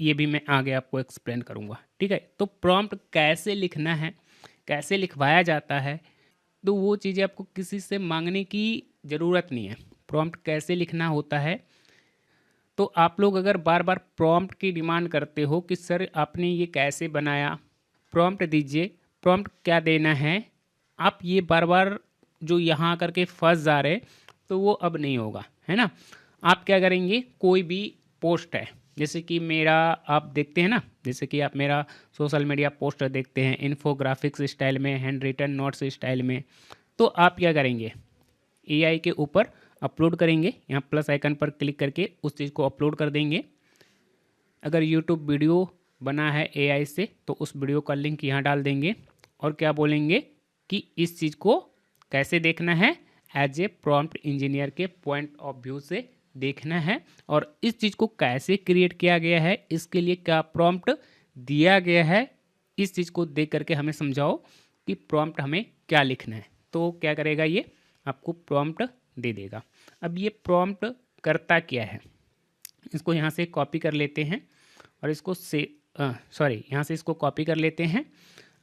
Speaker 1: ये भी मैं आगे आपको एक्सप्लेन करूँगा, ठीक है? तो प्रॉम्प्ट कैसे लिखना है, कैसे लिखवाया जाता है, तो वो चीज़ें आपको किसी से मांगने की ज़रूरत नहीं है। प्रॉम्प्ट कैसे लिखना होता है, तो आप लोग अगर बार बार प्रॉम्प्ट की डिमांड करते हो कि सर आपने ये कैसे बनाया, प्रॉम्प्ट दीजिए, प्रॉम्प्ट क्या देना है, आप ये बार बार जो यहाँ करके फंस जा रहे, तो वो अब नहीं होगा, है ना? आप क्या करेंगे, कोई भी पोस्ट है, जैसे कि मेरा आप देखते हैं ना, जैसे कि आप मेरा सोशल मीडिया पोस्ट देखते हैं इन्फोग्राफिक्स स्टाइल में, हैंड रिटन नोट्स स्टाइल में, तो आप क्या करेंगे, एआई के ऊपर अपलोड करेंगे, यहाँ प्लस आइकन पर क्लिक करके उस चीज़ को अपलोड कर देंगे। अगर यूट्यूब वीडियो बना है एआई से तो उस वीडियो का लिंक यहाँ डाल देंगे, और क्या बोलेंगे कि इस चीज़ को कैसे देखना है, एज ए प्रॉम्प्ट इंजीनियर के पॉइंट ऑफ व्यू से देखना है, और इस चीज़ को कैसे क्रिएट किया गया है, इसके लिए क्या प्रॉम्प्ट दिया गया है, इस चीज़ को देख करके हमें समझाओ कि प्रॉम्प्ट हमें क्या लिखना है। तो क्या करेगा, ये आपको प्रॉम्प्ट दे देगा। अब ये प्रॉम्प्ट करता क्या है, इसको यहाँ से कॉपी कर लेते हैं और इसको यहाँ से इसको कॉपी कर लेते हैं।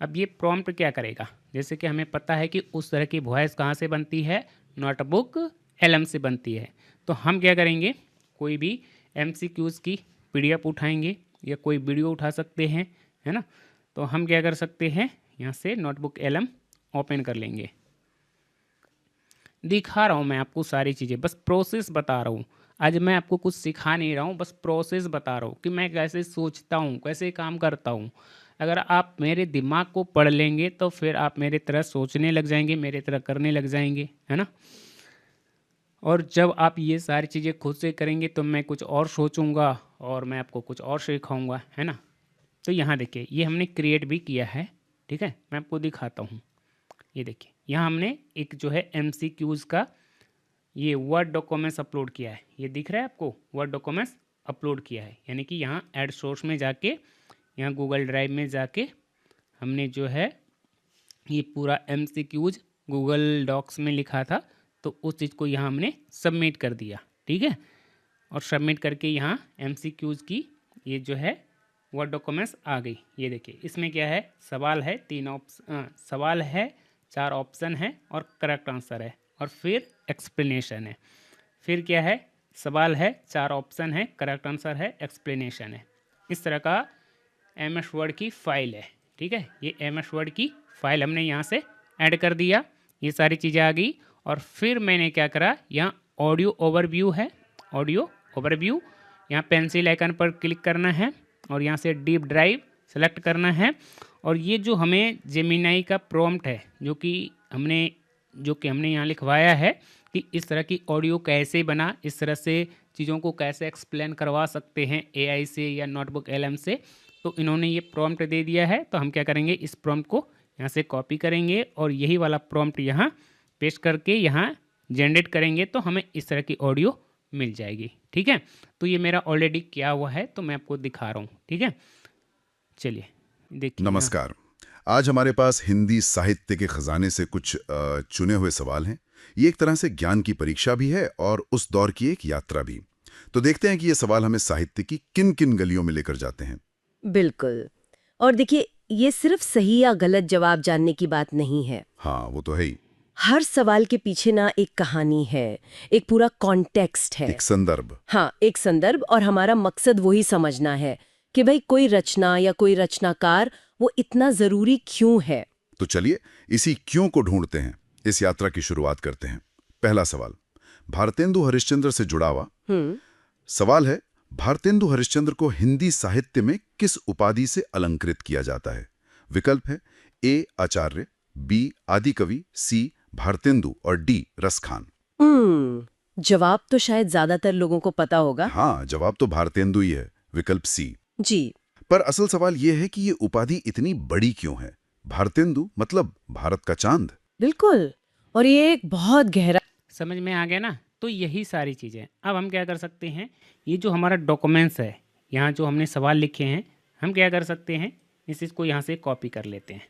Speaker 1: अब ये प्रॉम्प्ट क्या करेगा, जैसे कि हमें पता है कि उस तरह की वॉइस कहाँ से बनती है, नोटबुक एलएम से बनती है। तो हम क्या करेंगे, कोई भी MCQs की PDF उठाएंगे या कोई वीडियो उठा सकते हैं, है ना? तो हम क्या कर सकते हैं, यहाँ से नोटबुक एलएम ओपन कर लेंगे। दिखा रहा हूँ मैं आपको सारी चीज़ें, बस प्रोसेस बता रहा हूँ। आज मैं आपको कुछ सिखा नहीं रहा हूँ, बस प्रोसेस बता रहा हूँ कि मैं कैसे सोचता हूँ, कैसे काम करता हूँ। अगर आप मेरे दिमाग को पढ़ लेंगे तो फिर आप मेरे तरह सोचने लग जाएंगे, मेरे तरह करने लग जाएंगे, है ना। और जब आप ये सारी चीज़ें खुद से करेंगे तो मैं कुछ और सोचूंगा और मैं आपको कुछ और सिखाऊंगा, है ना। तो यहाँ देखिए, ये हमने क्रिएट भी किया है, ठीक है। मैं आपको दिखाता हूँ। ये देखिए, यहाँ हमने एक जो है MCQs का ये वर्ड डॉक्यूमेंट्स अपलोड किया है। ये दिख रहा है आपको, वर्ड डॉक्यूमेंट्स अपलोड किया है। यानी कि यहाँ ऐड सोर्स में जाके, यहाँ गूगल ड्राइव में जाके हमने जो है ये पूरा MCQs गूगल डॉक्स में लिखा था, तो उस चीज़ को यहाँ हमने सबमिट कर दिया, ठीक है। और सबमिट करके यहाँ MCQs की ये जो है वर्ड डॉक्यूमेंट्स आ गई। ये देखिए, इसमें क्या है, सवाल है, सवाल है, 4 ऑप्शन है और करेक्ट आंसर है, और फिर एक्सप्लेनेशन है। फिर क्या है, सवाल है, 4 ऑप्शन है, करेक्ट आंसर है, एक्सप्लेनेशन है। इस तरह का MS वर्ड की फाइल है, ठीक है। ये MS वर्ड की फाइल हमने यहाँ से ऐड कर दिया, ये सारी चीज़ें आ गई। और फिर मैंने क्या करा, यहाँ ऑडियो ओवरव्यू है, ऑडियो ओवरव्यू, यहाँ पेंसिल आइकन पर क्लिक करना है और यहाँ से डीप ड्राइव सेलेक्ट करना है। और ये जो हमें जेमिनाई का प्रॉम्प्ट है, जो कि हमने यहाँ लिखवाया है कि इस तरह की ऑडियो कैसे बना, इस तरह से चीज़ों को कैसे एक्सप्लेन करवा सकते हैं AI से या नोटबुक LM से, तो इन्होंने ये प्रॉम्प्ट दे दिया है। तो हम क्या करेंगे, इस प्रॉम्प्ट को यहाँ से कॉपी करेंगे और यही वाला प्रॉम्प्ट यहाँ पेस्ट करके यहाँ जनरेट करेंगे, तो हमें इस तरह की ऑडियो मिल जाएगी, ठीक है। तो ये मेरा ऑलरेडी किया हुआ है, तो मैं आपको दिखा रहा हूँ, ठीक है। चलिए देखिए।
Speaker 2: नमस्कार। आज हमारे पास हिंदी साहित्य के खजाने से कुछ चुने हुए सवाल हैं। ये एक तरह से ज्ञान की परीक्षा भी है और उस दौर की एक यात्रा भी। तो देखते हैं कि ये सवाल हमें साहित्य की किन किन गलियों में लेकर जाते हैं।
Speaker 3: बिल्कुल। और देखिए, ये सिर्फ सही या गलत जवाब जानने की बात नहीं है।
Speaker 2: हाँ, वो तो है ही।
Speaker 3: हर सवाल के पीछे ना एक कहानी है, एक पूरा कॉन्टेक्स्ट है।
Speaker 2: एक संदर्भ।
Speaker 3: हाँ, एक संदर्भ। और हमारा मकसद वही समझना है कि भाई कोई रचना या कोई रचनाकार वो इतना जरूरी क्यों है।
Speaker 2: तो चलिए इसी क्यों को ढूंढते हैं, इस यात्रा की शुरुआत करते हैं। पहला सवाल भारतेंदु हरिश्चंद्र से जुड़ा हुआ सवाल है। भारतेंदु हरिश्चंद्र को हिंदी साहित्य में किस उपाधि से अलंकृत किया जाता है? विकल्प है A आचार्य, B आदिकवि, C भारतेंदु और D रसखान।
Speaker 3: जवाब तो शायद ज्यादातर लोगों को पता होगा।
Speaker 2: हाँ, जवाब तो भारतेंदु ही है, विकल्प C।
Speaker 3: जी।
Speaker 2: पर असल सवाल यह है कि ये उपाधि इतनी बड़ी क्यों है? भारतेंदु मतलब भारत का चांद।
Speaker 3: बिल्कुल। और ये एक बहुत गहरा,
Speaker 1: समझ में आ गया ना। तो यही सारी चीज़ें अब हम क्या कर सकते हैं, ये जो हमारा डॉक्यूमेंट्स है, यहाँ जो हमने सवाल लिखे हैं, हम क्या कर सकते हैं, इस चीज़ को यहाँ से कॉपी कर लेते हैं,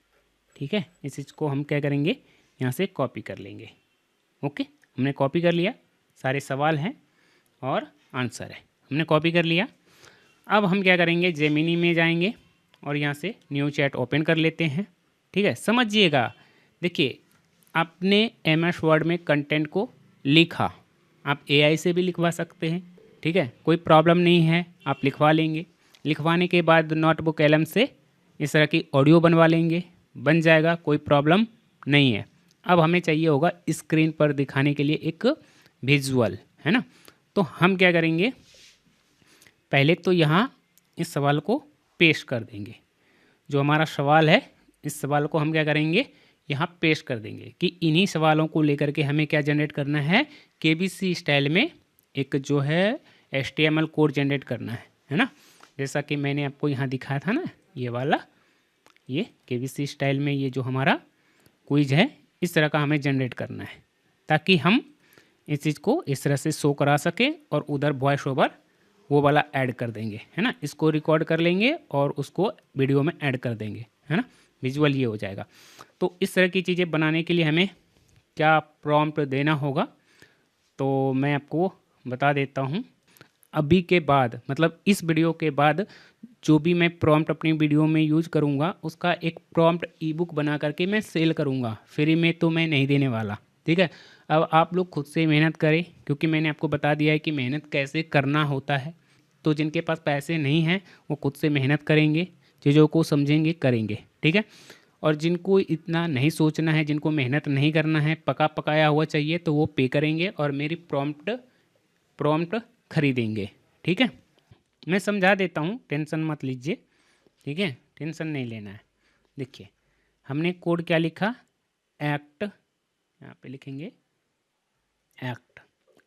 Speaker 1: ठीक है। इस चीज़ को हम क्या करेंगे, यहाँ से कॉपी कर लेंगे। ओके, हमने कॉपी कर लिया, सारे सवाल हैं और आंसर है, हमने कॉपी कर लिया। अब हम क्या करेंगे, जेमिनी में जाएंगे और यहाँ से न्यू चैट ओपन कर लेते हैं, ठीक है। समझिएगा, देखिए आपने MS वर्ड में कंटेंट को लिखा, आप AI से भी लिखवा सकते हैं, ठीक है, कोई प्रॉब्लम नहीं है, आप लिखवा लेंगे। लिखवाने के बाद नोटबुक LM से इस तरह की ऑडियो बनवा लेंगे, बन जाएगा, कोई प्रॉब्लम नहीं है। अब हमें चाहिए होगा स्क्रीन पर दिखाने के लिए एक विजुअल, है ना। तो हम क्या करेंगे, पहले तो यहाँ इस सवाल को पेश कर देंगे। जो हमारा सवाल है, इस सवाल को हम क्या करेंगे, यहाँ पेश कर देंगे कि इन्हीं सवालों को लेकर के हमें क्या जनरेट करना है, KBC स्टाइल में एक जो है HTML कोड जनरेट करना है ना। जैसा कि मैंने आपको यहाँ दिखाया था ना, ये वाला, ये KBC स्टाइल में ये जो हमारा क्विज है, इस तरह का हमें जनरेट करना है, ताकि हम इस चीज़ को इस तरह से शो करा सकें और उधर वॉइस ओवर वो वाला ऐड कर देंगे, है ना। इसको रिकॉर्ड कर लेंगे और उसको वीडियो में ऐड कर देंगे, है ना, विजुअल ये हो जाएगा। तो इस तरह की चीज़ें बनाने के लिए हमें क्या प्रॉम्प्ट देना होगा, तो मैं आपको बता देता हूँ। अभी के बाद, मतलब इस वीडियो के बाद जो भी मैं प्रॉम्प्ट अपनी वीडियो में यूज करूँगा, उसका एक प्रॉम्प्ट ईबुक बना करके मैं सेल करूँगा, फ्री में तो मैं नहीं देने वाला, ठीक है। अब आप लोग खुद से मेहनत करें, क्योंकि मैंने आपको बता दिया है कि मेहनत कैसे करना होता है। तो जिनके पास पैसे नहीं हैं वो खुद से मेहनत करेंगे, चीज़ों को समझेंगे, करेंगे, ठीक है। और जिनको इतना नहीं सोचना है, जिनको मेहनत नहीं करना है, पका पकाया हुआ चाहिए, तो वो पे करेंगे और मेरी प्रॉम्प्ट खरीदेंगे, ठीक है। मैं समझा देता हूँ, टेंशन मत लीजिए, ठीक है। टेंशन नहीं लेना है। देखिए हमने कोड क्या लिखा, एक्ट, यहाँ पे लिखेंगे act,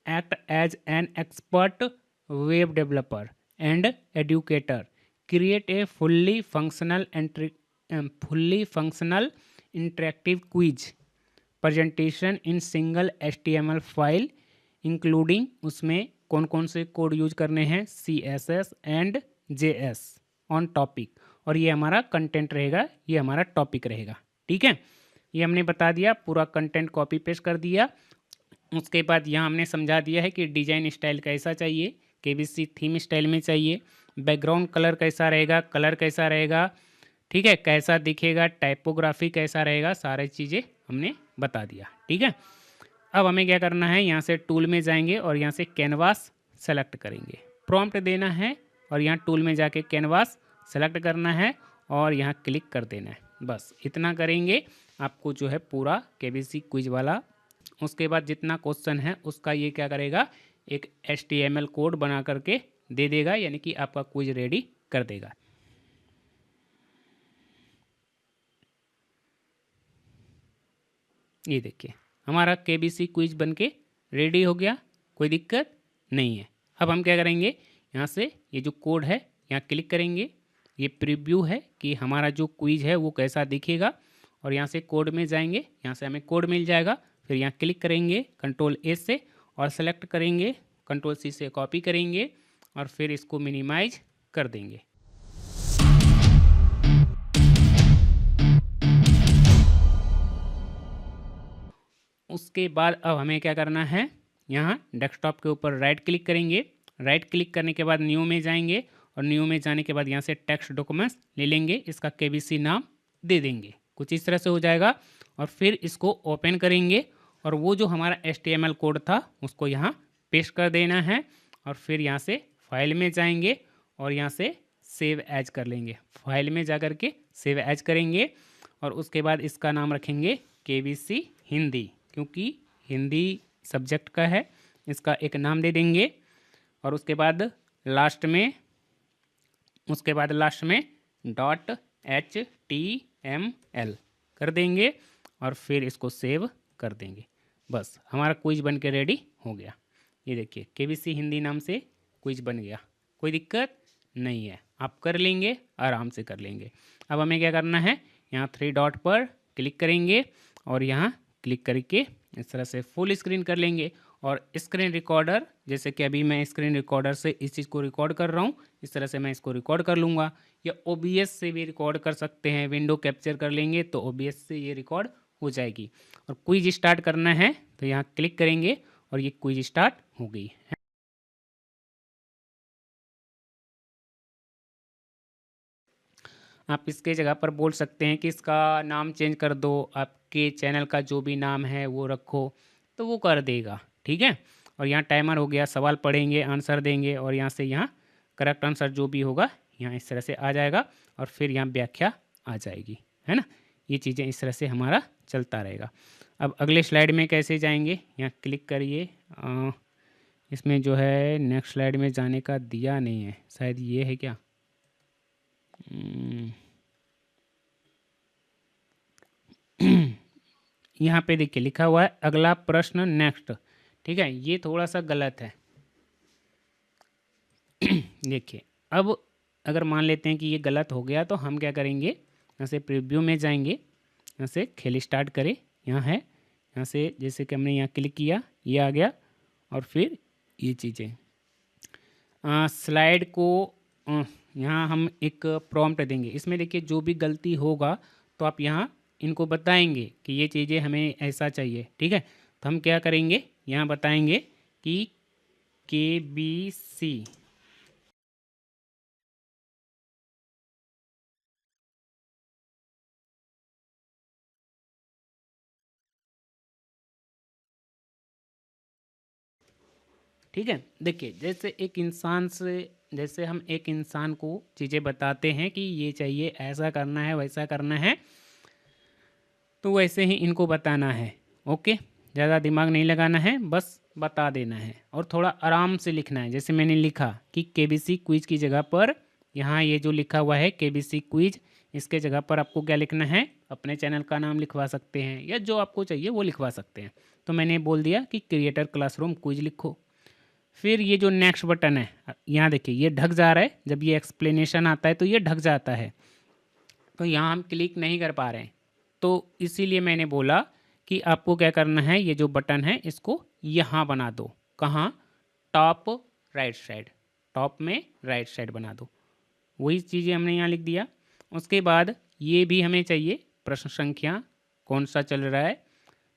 Speaker 1: act as an expert web developer and educator, create a fully functional interactive quiz presentation in single HTML file including, उसमें कौन कौन से कोड यूज करने हैं, CSS and JS on topic, और ये हमारा कंटेंट रहेगा, ये हमारा टॉपिक रहेगा। ठीक है, ये हमने बता दिया, पूरा कंटेंट कॉपी पेस्ट कर दिया। उसके बाद यहाँ हमने समझा दिया है कि डिजाइन स्टाइल कैसा चाहिए, KBC थीम स्टाइल में चाहिए, बैकग्राउंड कलर कैसा रहेगा, कलर कैसा रहेगा, ठीक है, कैसा दिखेगा, टाइपोग्राफी कैसा रहेगा, सारी चीज़ें हमने बता दिया। ठीक है, अब हमें क्या करना है, यहाँ से टूल में जाएंगे और यहाँ से कैनवास सेलेक्ट करेंगे, प्रॉम्प्ट देना है और यहाँ टूल में जाके कैनवास सेलेक्ट करना है और यहाँ क्लिक कर देना है। बस इतना करेंगे, आपको जो है पूरा KBC क्विज वाला, उसके बाद जितना क्वेश्चन है उसका ये क्या करेगा, एक HTML कोड बना करके दे देगा, यानी कि आपका क्विज रेडी कर देगा। ये देखिए हमारा KBC क्विज बनके रेडी हो गया, कोई दिक्कत नहीं है। अब हम क्या करेंगे, यहाँ से ये जो कोड है यहाँ क्लिक करेंगे, ये प्रीव्यू है कि हमारा जो क्विज है वो कैसा दिखेगा, और यहाँ से कोड में जाएंगे, यहाँ से हमें कोड मिल जाएगा, फिर यहाँ क्लिक करेंगे Ctrl+A से और सेलेक्ट करेंगे, Ctrl+C से कॉपी करेंगे और फिर इसको मिनिमाइज कर देंगे। उसके बाद अब हमें क्या करना है, यहाँ डेस्कटॉप के ऊपर राइट क्लिक करेंगे, राइट क्लिक करने के बाद न्यू में जाएंगे और न्यू में जाने के बाद यहाँ से टेक्स्ट डॉक्यूमेंट्स ले लेंगे, इसका KBC नाम दे देंगे, कुछ इस तरह से हो जाएगा। और फिर इसको ओपन करेंगे और वो जो हमारा HTML कोड था उसको यहाँ पेस्ट कर देना है और फिर यहाँ से फाइल में जाएंगे और यहाँ से सेव एज कर लेंगे, फाइल में जा कर के सेव एज करेंगे और उसके बाद इसका नाम रखेंगे KBC हिंदी, क्योंकि हिंदी सब्जेक्ट का है, इसका एक नाम दे देंगे और उसके बाद लास्ट में .html कर देंगे और फिर इसको सेव कर देंगे। बस हमारा क्विज बन के रेडी हो गया। ये देखिए KBC हिंदी नाम से क्विज बन गया, कोई दिक्कत नहीं है, आप कर लेंगे, आराम से कर लेंगे। अब हमें क्या करना है, यहाँ 3 डॉट पर क्लिक करेंगे और यहाँ क्लिक करके इस तरह से फुल स्क्रीन कर लेंगे और स्क्रीन रिकॉर्डर, जैसे कि अभी मैं स्क्रीन रिकॉर्डर से इस चीज़ को रिकॉर्ड कर रहा हूँ, इस तरह से मैं इसको रिकॉर्ड कर लूँगा, या OBS से भी रिकॉर्ड कर सकते हैं, विंडो कैप्चर कर लेंगे तो OBS से ये रिकॉर्ड हो जाएगी। और क्विज स्टार्ट करना है तो यहाँ क्लिक करेंगे और ये क्विज स्टार्ट हो गई है। आप इसके जगह पर बोल सकते हैं कि इसका नाम चेंज कर दो, आपके चैनल का जो भी नाम है वो रखो, तो वो कर देगा। ठीक है, और यहाँ टाइमर हो गया, सवाल पढ़ेंगे, आंसर देंगे और यहाँ से यहाँ करेक्ट आंसर जो भी होगा यहाँ इस तरह से आ जाएगा और फिर यहाँ व्याख्या आ जाएगी, है ना। ये चीज़ें इस तरह से हमारा चलता रहेगा। अब अगले स्लाइड में कैसे जाएंगे, यहाँ क्लिक करिए, इसमें जो है नेक्स्ट स्लाइड में जाने का दिया नहीं है, शायद ये है क्या, यहाँ पे देखिए लिखा हुआ है अगला प्रश्न नेक्स्ट। ठीक है, ये थोड़ा सा गलत है। देखिए अब अगर मान लेते हैं कि ये गलत हो गया तो हम क्या करेंगे, यहाँ से प्रीव्यू में जाएंगे, यहाँ से खेल स्टार्ट करें, यहाँ है, यहाँ से जैसे कि हमने यहाँ क्लिक किया ये आ गया और फिर ये चीज़ें स्लाइड को यहाँ हम एक प्रॉम्प्ट देंगे, इसमें देखिए जो भी गलती होगा तो आप यहाँ इनको बताएंगे कि ये चीज़ें हमें ऐसा चाहिए। ठीक है, तो हम क्या करेंगे, यहाँ बताएंगे कि KBC ठीक है, देखिए जैसे हम एक इंसान को चीज़ें बताते हैं कि ये चाहिए, ऐसा करना है, वैसा करना है, तो वैसे ही इनको बताना है। ओके, ज़्यादा दिमाग नहीं लगाना है, बस बता देना है और थोड़ा आराम से लिखना है। जैसे मैंने लिखा कि KBC क्विज की जगह पर यहाँ ये जो लिखा हुआ है KBC क्विज, इसके जगह पर आपको क्या लिखना है, अपने चैनल का नाम लिखवा सकते हैं या जो आपको चाहिए वो लिखवा सकते हैं। तो मैंने बोल दिया कि क्रिएटर क्लासरूम क्विज लिखो। फिर ये जो नेक्स्ट बटन है, यहाँ देखिए ये ढक जा रहा है, जब ये एक्सप्लेनेशन आता है तो ये ढक जाता है, तो यहाँ हम क्लिक नहीं कर पा रहे हैं। तो इसीलिए मैंने बोला कि आपको क्या करना है, ये जो बटन है इसको यहाँ बना दो। कहाँ? टॉप राइट साइड, टॉप में राइट साइड बना दो। वही चीज़ें हमने यहाँ लिख दिया। उसके बाद ये भी हमें चाहिए, प्रश्न संख्या कौन सा चल रहा है,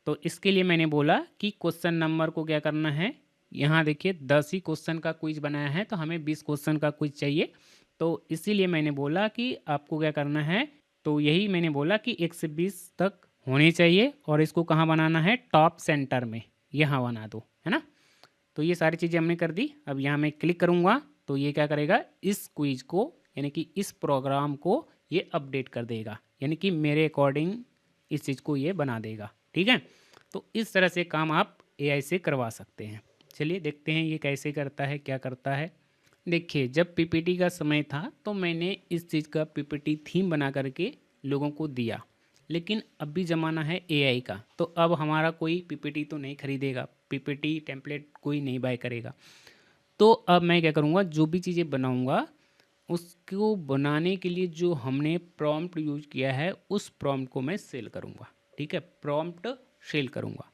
Speaker 1: तो इसके लिए मैंने बोला कि क्वेश्चन नंबर को क्या करना है, यहाँ देखिए 10 ही क्वेश्चन का क्विज बनाया है, तो हमें 20 क्वेश्चन का क्विज चाहिए। तो इसीलिए मैंने बोला कि आपको क्या करना है, तो यही मैंने बोला कि 1 से 20 तक होने चाहिए और इसको कहाँ बनाना है, टॉप सेंटर में, यहाँ बना दो, है ना। तो ये सारी चीज़ें हमने कर दी। अब यहाँ मैं क्लिक करूँगा तो ये क्या करेगा, इस क्विज को यानी कि इस प्रोग्राम को ये अपडेट कर देगा, यानी कि मेरे अकॉर्डिंग इस चीज़ को ये बना देगा। ठीक है, तो इस तरह से काम आप AI से करवा सकते हैं। चलिए देखते हैं ये कैसे करता है, क्या करता है। देखिए जब PPT का समय था तो मैंने इस चीज़ का PPT थीम बना करके लोगों को दिया, लेकिन अभी ज़माना है AI का, तो अब हमारा कोई PPT तो नहीं खरीदेगा, PPT टेम्पलेट कोई नहीं बाय करेगा। तो अब मैं क्या करूँगा, जो भी चीज़ें बनाऊँगा उसको बनाने के लिए जो हमने प्रॉम्प्ट यूज किया है उस प्रॉम्प्ट को मैं सेल करूँगा। ठीक है, प्रॉम्प्ट सेल करूँगा।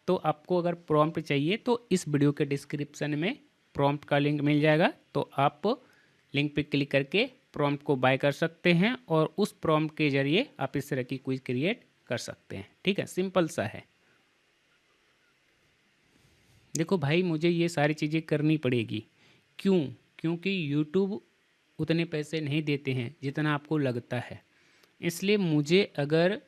Speaker 1: तो आपको अगर प्रॉम्प्ट चाहिए तो इस वीडियो के डिस्क्रिप्शन में प्रॉम्प्ट का लिंक मिल जाएगा, तो आप लिंक पे क्लिक करके प्रॉम्प्ट को बाय कर सकते हैं और उस प्रॉम्प्ट के जरिए आप इस तरह की क्विज क्रिएट कर सकते हैं। ठीक है, सिंपल सा है। देखो भाई, मुझे ये सारी चीज़ें करनी पड़ेगी, क्यों? क्योंकि यूट्यूब उतने पैसे नहीं देते हैं जितना आपको लगता है। इसलिए मुझे अगर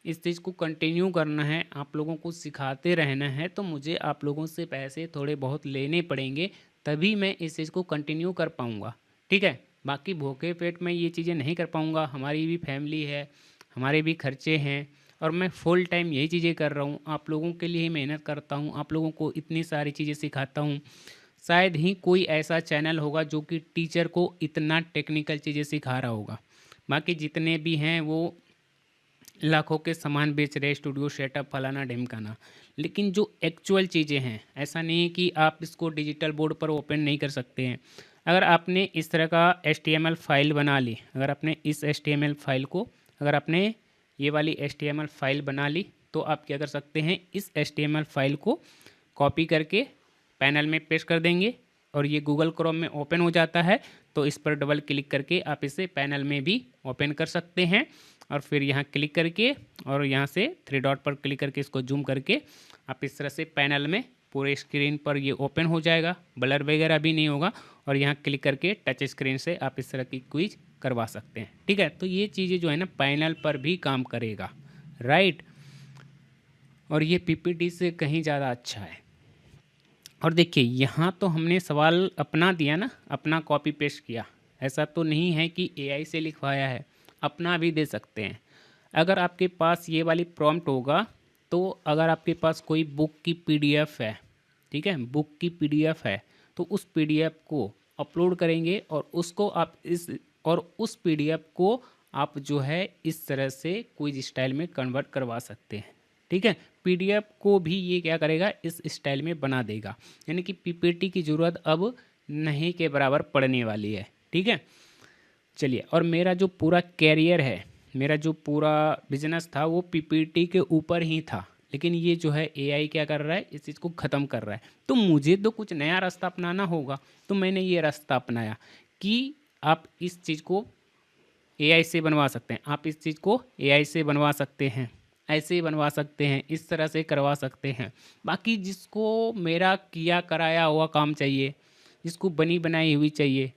Speaker 1: इस चीज़ को कंटिन्यू करना है, आप लोगों को सिखाते रहना है, तो मुझे आप लोगों से पैसे थोड़े बहुत लेने पड़ेंगे, तभी मैं इस चीज़ को कंटिन्यू कर पाऊँगा। ठीक है, बाकी भूखे पेट में ये चीज़ें नहीं कर पाऊँगा। हमारी भी फैमिली है, हमारे भी खर्चे हैं और मैं फुल टाइम यही चीज़ें कर रहा हूँ, आप लोगों के लिए ही मेहनत करता हूँ, आप लोगों को इतनी सारी चीज़ें सिखाता हूँ। शायद ही कोई ऐसा चैनल होगा जो कि टीचर को इतना टेक्निकल चीज़ें सिखा रहा होगा। बाकी जितने भी हैं वो लाखों के सामान बेच रहे, स्टूडियो सेटअप फलाना ढिमकाना, लेकिन जो एक्चुअल चीज़ें हैं, ऐसा नहीं है कि आप इसको डिजिटल बोर्ड पर ओपन नहीं कर सकते हैं। अगर आपने इस तरह का HTML फाइल बना ली, अगर आपने इस HTML फाइल को, अगर आपने ये वाली HTML फाइल बना ली, तो आप क्या कर सकते हैं, इस HTML फाइल को कॉपी करके पैनल में पेस्ट कर देंगे और ये गूगल क्रोम में ओपन हो जाता है। तो इस पर डबल क्लिक करके आप इसे पैनल में भी ओपन कर सकते हैं और फिर यहाँ क्लिक करके और यहाँ से 3 डॉट पर क्लिक करके इसको जूम करके आप इस तरह से पैनल में पूरे स्क्रीन पर ये ओपन हो जाएगा, ब्लर वगैरह भी नहीं होगा और यहाँ क्लिक करके टच स्क्रीन से आप इस तरह की क्विज करवा सकते हैं। ठीक है, तो ये चीज़ें जो है ना पैनल पर भी काम करेगा, राइट। और ये PPT से कहीं ज़्यादा अच्छा है। और देखिए यहाँ तो हमने सवाल अपना दिया ना, अपना कॉपी पेस्ट किया, ऐसा तो नहीं है कि AI से लिखवाया है, अपना भी दे सकते हैं। अगर आपके पास ये वाली प्रॉम्प्ट होगा, तो अगर आपके पास कोई बुक की PDF है, ठीक है, बुक की PDF है, तो उस PDF को अपलोड करेंगे और उसको आप उस PDF को आप जो है इस तरह से क्विज स्टाइल में कन्वर्ट करवा सकते हैं। ठीक है, PDF को भी ये क्या करेगा, इस स्टाइल में बना देगा, यानी कि PPT की ज़रूरत अब नहीं के बराबर पड़ने वाली है। ठीक है, चलिए, और मेरा जो पूरा कैरियर है, मेरा जो पूरा बिजनेस था वो PPT के ऊपर ही था, लेकिन ये जो है AI क्या कर रहा है, इस चीज़ को ख़त्म कर रहा है। तो मुझे तो कुछ नया रास्ता अपनाना होगा, तो मैंने ये रास्ता अपनाया कि आप इस चीज़ को AI से बनवा सकते हैं, आप इस चीज़ को AI से बनवा सकते हैं, ऐसे ही बनवा सकते हैं, इस तरह से करवा सकते हैं। बाकी जिसको मेरा किया कराया हुआ काम चाहिए, जिसको बनी बनाई हुई चाहिए,